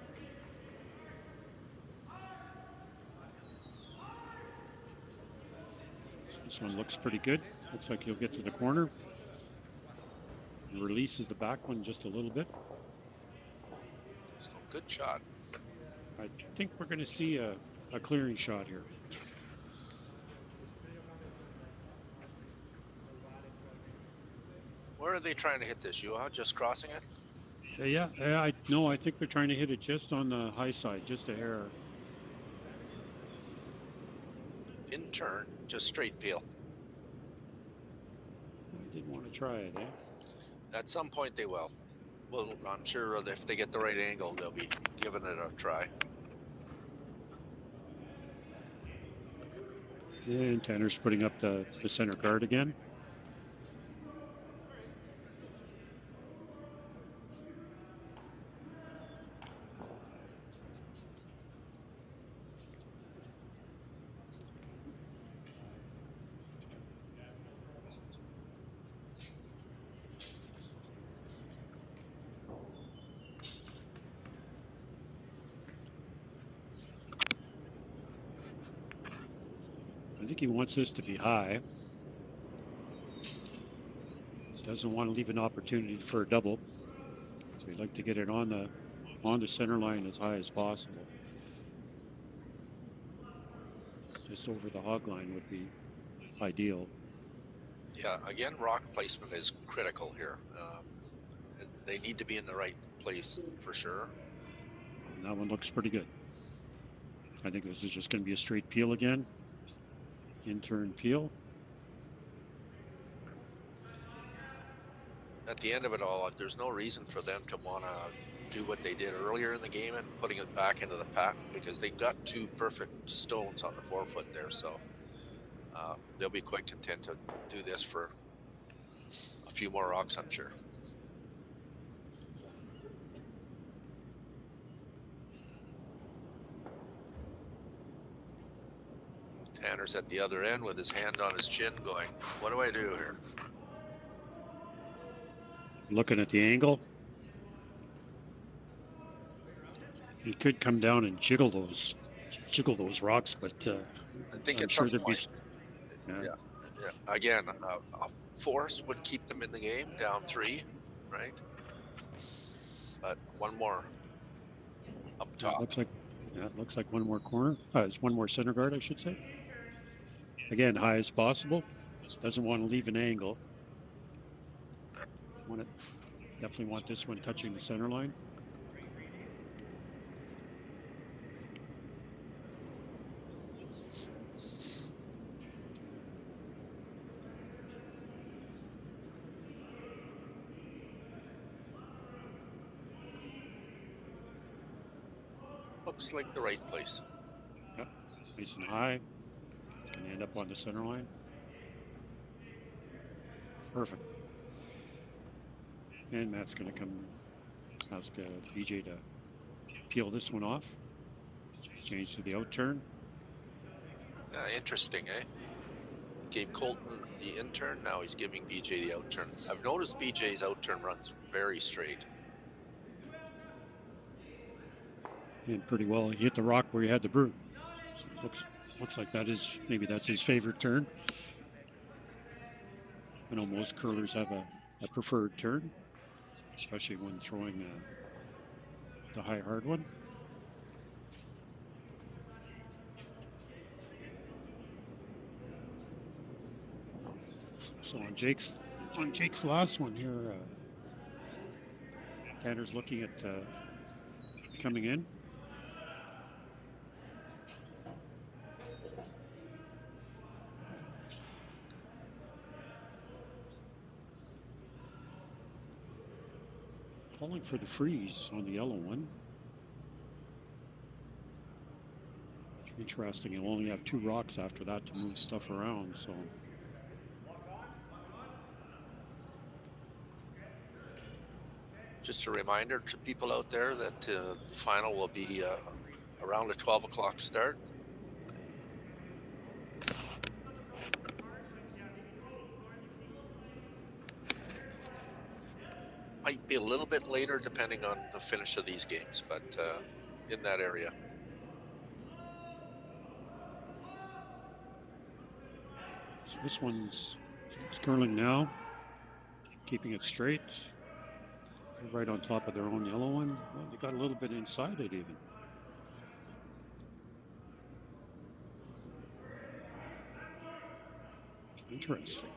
This one looks pretty good. Looks like he'll get to the corner. And releases the back one just a little bit. So good shot. I think we're going to see a clearing shot here. Where are they trying to hit this? You are just crossing it? I think they're trying to hit it just on the high side, just a hair. In turn, just straight peel. I did want to try it, eh? At some point they will. Well, I'm sure if they get the right angle, they'll be giving it a try. And Tanner's putting up the center guard again. I think he wants this to be high. Doesn't want to leave an opportunity for a double. So he'd like to get it on the center line as high as possible. Just over the hog line would be ideal. Yeah, again, rock placement is critical here. They need to be in the right place for sure. And that one looks pretty good. I think this is just going to be a straight peel again. In-turn peel. At the end of it all, there's no reason for them to want to do what they did earlier in the game and putting it back into the pack, because they got two perfect stones on the forefoot there. So they'll be quite content to do this for a few more rocks, I'm sure. Tanner's at the other end with his hand on his chin going, what do I do here? Looking at the angle. He could come down and jiggle those rocks, but I think I'm sure there'd be. Yeah. Again, a force would keep them in the game, down 3, right? But one more up top. It looks like one more corner. It's one more center guard, I should say. Again, high as possible. Doesn't want to leave an angle. Definitely want this one touching the center line. Looks like the right place. Yep, nice and high. It's going to end up on the center line. Perfect. And Matt's going to come ask BJ to peel this one off. Change to the out turn. Interesting, eh? Gave Colton the in turn, now he's giving BJ the out turn. I've noticed BJ's out turn runs very straight. And pretty well, he hit the rock where he had the broom. So it looks like maybe that's his favorite turn. I know most curlers have a preferred turn, especially when throwing the high hard one. So on Jake's last one here, Tanner's looking at coming in. Calling for the freeze on the yellow one. Interesting, you'll only have 2 rocks after that to move stuff around, so. Just a reminder to people out there that the final will be around a 12 o'clock start. Might be a little bit later depending on the finish of these games, but in that area. So this one's curling now, keeping it straight. Right on top of their own yellow one. Well, they got a little bit inside it even. Interesting.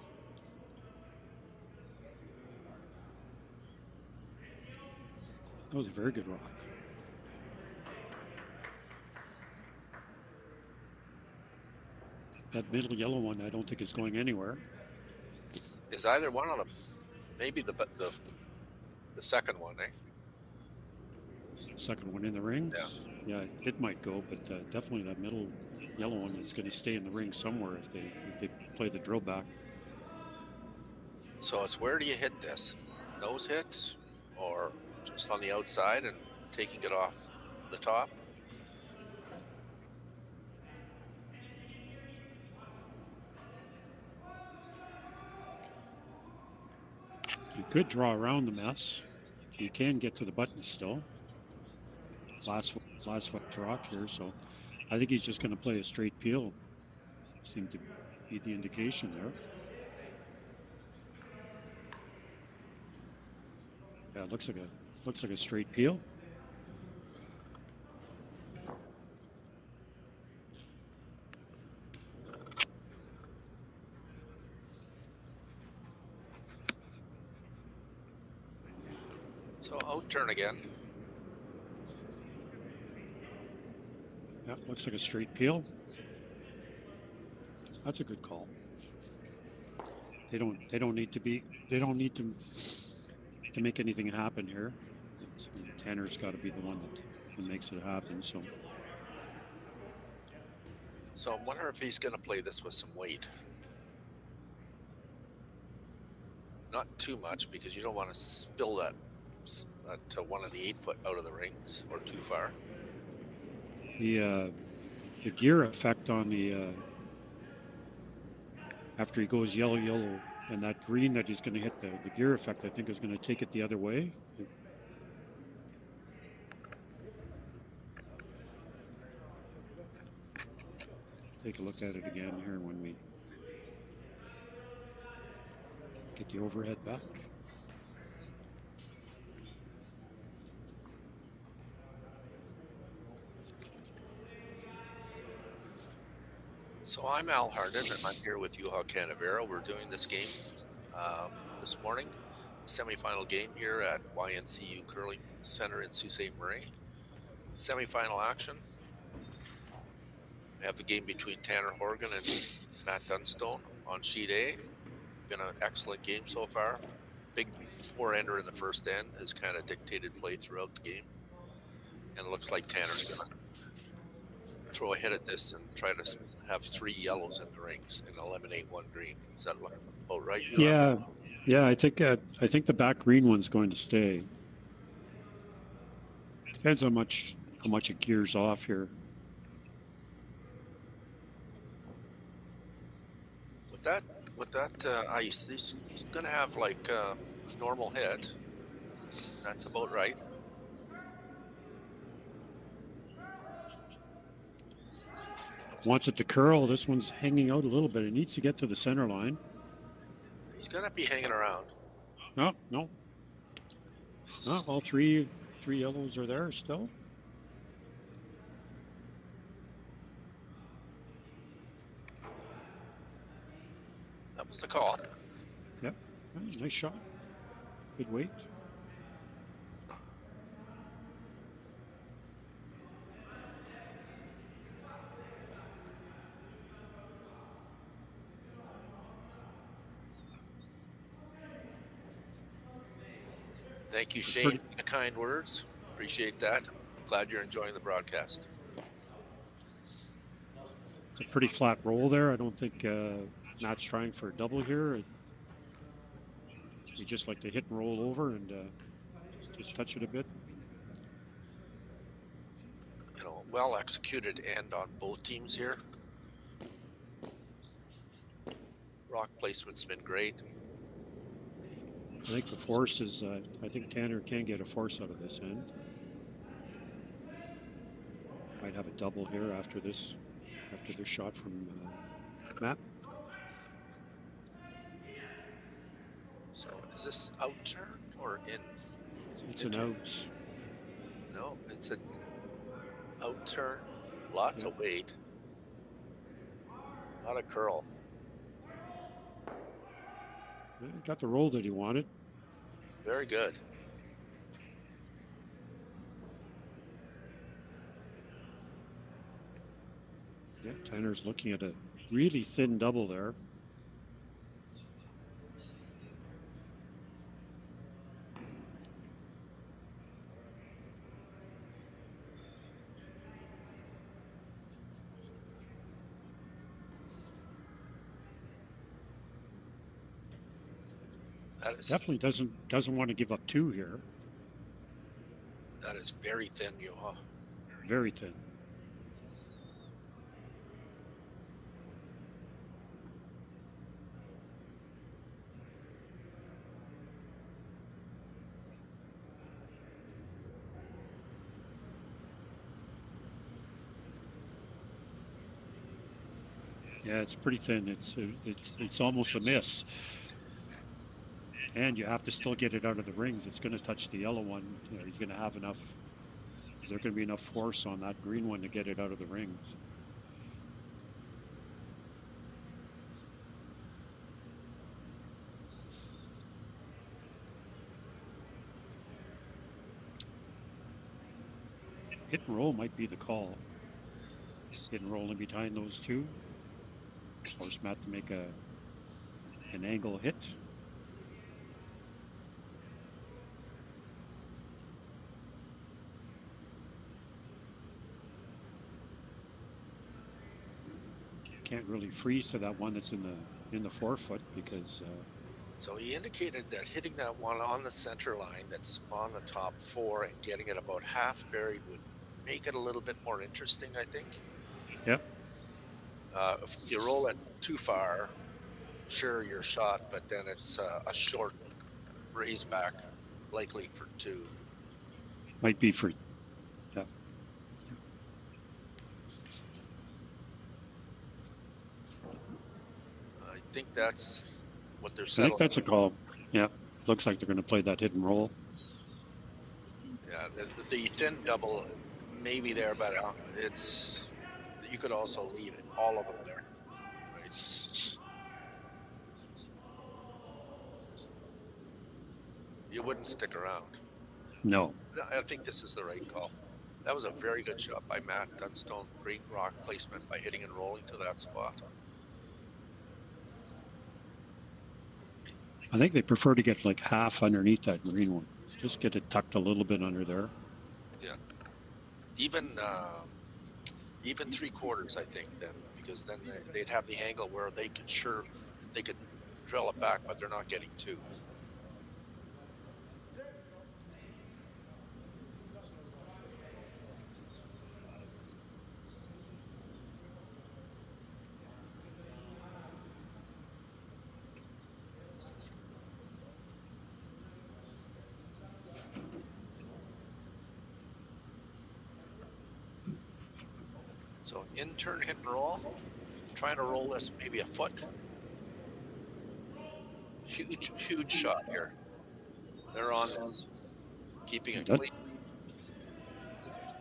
That was a very good rock. That middle yellow one, I don't think is going anywhere. Is either one of them? Maybe the second one, eh? Second one in the rings. Yeah, it might go, but definitely that middle yellow one is going to stay in the ring somewhere if they play the drill back. So it's where do you hit this? Nose hit, or just on the outside and taking it off the top? You could draw around the mess. You can get to the button still. Last rock here, so I think he's just going to play a straight peel. Seemed to be the indication there. Yeah, it looks like a straight peel. So out turn again. Yeah, looks like a straight peel. That's a good call. They don't need to make anything happen here. Tanner's got to be the one that makes it happen. So I wonder if he's going to play this with some weight. Not too much, because you don't want to spill that to one of the 8-foot out of the rings or too far. The gear effect on the after he goes yellow, and that green that he's going to hit, the gear effect, I think, is going to take it the other way. Take a look at it again here when we get the overhead back. So I'm Al Harden, and I'm here with Juha Canavera. We're doing this game this morning, semifinal game here at YNCU Curling Center in Sault Ste. Marie. Semifinal action. We have the game between Tanner Horgan and Matt Dunstone on sheet A. Been an excellent game so far. Big four-ender in the first end has kind of dictated play throughout the game. And it looks like Tanner's going to throw a hit at this and try to have 3 yellows in the rings and eliminate 1 green. Is that about right? Yeah. I think the back green one's going to stay. Depends how much it gears off here. With that ice, he's going to have like a normal hit. That's about right. Wants it to curl. This one's hanging out a little bit. It needs to get to the center line. He's going to be hanging around. No. All three yellows are there still. That was the call. Yep. Nice shot. Good weight. Thank you, Shane, for the kind words. Appreciate that. Glad you're enjoying the broadcast. It's a pretty flat roll there. I don't think Matt's trying for a double here. You just like to hit and roll over and just touch it a bit. You know, well executed end on both teams here. Rock placement's been great. I think the force is, I think Tanner can get a force out of this end. Might have a double here after this shot from Matt. So is this out turn or in? It's an out. No, it's an out turn. Lots of weight. Not a curl. Got the roll that he wanted. Very good. Yeah, Tanner's looking at a really thin double there. That is Definitely doesn't want to give up 2 here. that is very thin, Yoha. Very thin. Yeah, it's pretty thin. It's almost a miss. And you have to still get it out of the rings. It's going to touch the yellow one. You know, he's going to have enough. Is there going to be enough force on that green one to get it out of the rings? Hit and roll might be the call. Hit and roll in behind those two. Force Matt to make an angle hit. Can't really freeze to that one that's in the forefoot because. So he indicated that hitting that one on the center line that's on the top 4 and getting it about half buried would make it a little bit more interesting, I think. Yep. If you roll it too far, sure, you're shot, but then it's a short raise back, likely for 2. Might be for. Yeah. I think that's what they're I settling. think that's a call. Yeah. Looks like they're going to play that hit and roll. Yeah, the thin double may be there, but it's you could also leave it, all of them there. Right? You wouldn't stick around. No. I think this is the right call. That was a very good shot by Matt Dunstone. Great rock placement by hitting and rolling to that spot. I think they prefer to get like half underneath that green one. Just get it tucked a little bit under there. Yeah. Even 3/4, I think, then, because then they'd have the angle where they could drill it back, but they're not getting 2. So in-turn hit and roll, trying to roll this maybe a foot. Huge shot here. They're on this, keeping it clean.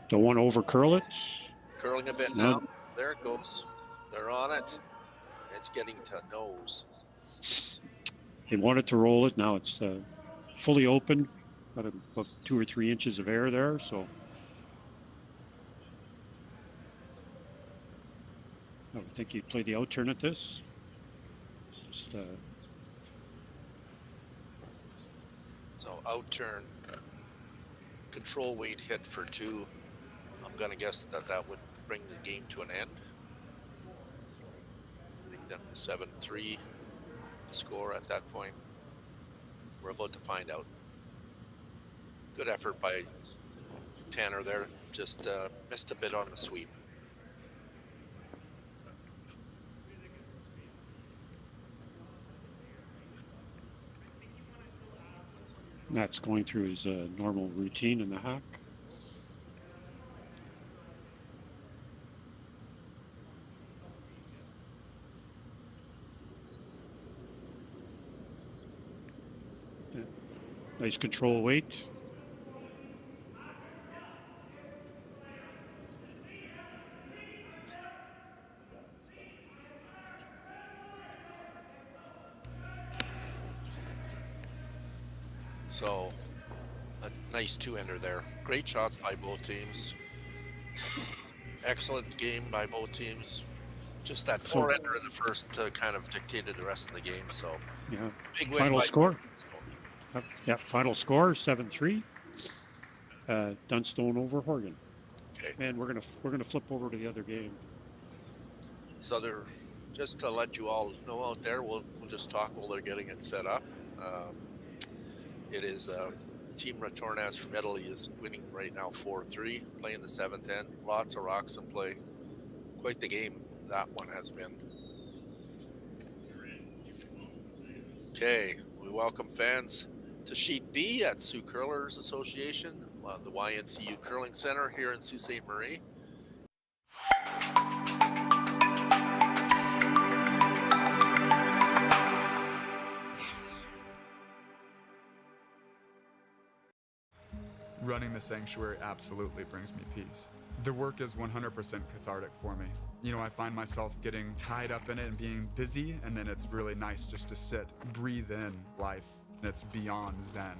Don't want to over curl it. Curling a bit now. There it goes. They're on it. It's getting to nose. They wanted to roll it. Now it's fully open. Got about 2 or 3 inches of air there. So I would think you'd play the out turn at this. Just So out turn, control weight hit for 2. I'm gonna guess that would bring the game to an end. I think that was 7-3 score at that point. We're about to find out. Good effort by Tanner there. Just missed a bit on the sweep. Matt's going through his normal routine in the hack. Yeah. Nice control weight. So a nice 2-ender there. Great shots by both teams. Excellent game by both teams. Just that four-ender in the first kind of dictated the rest of the game. So yeah. Big win Final by score. Dunstone. Yeah. Final score 7-3. Dunstone over Horgan. Okay. And we're gonna flip over to the other game. So they're just to let you all know out there, we'll just talk while they're getting it set up. It is Team Retornas from Italy is winning right now 4-3, playing the 7th end. Lots of rocks in play. Quite the game that one has been. Okay, we welcome fans to Sheet B at Sioux Curlers Association, the YNCU Curling Center here in Sault Ste. Marie. Running the sanctuary absolutely brings me peace. The work is 100% cathartic for me. You know, I find myself getting tied up in it and being busy, and then it's really nice just to sit, breathe in life, and it's beyond zen.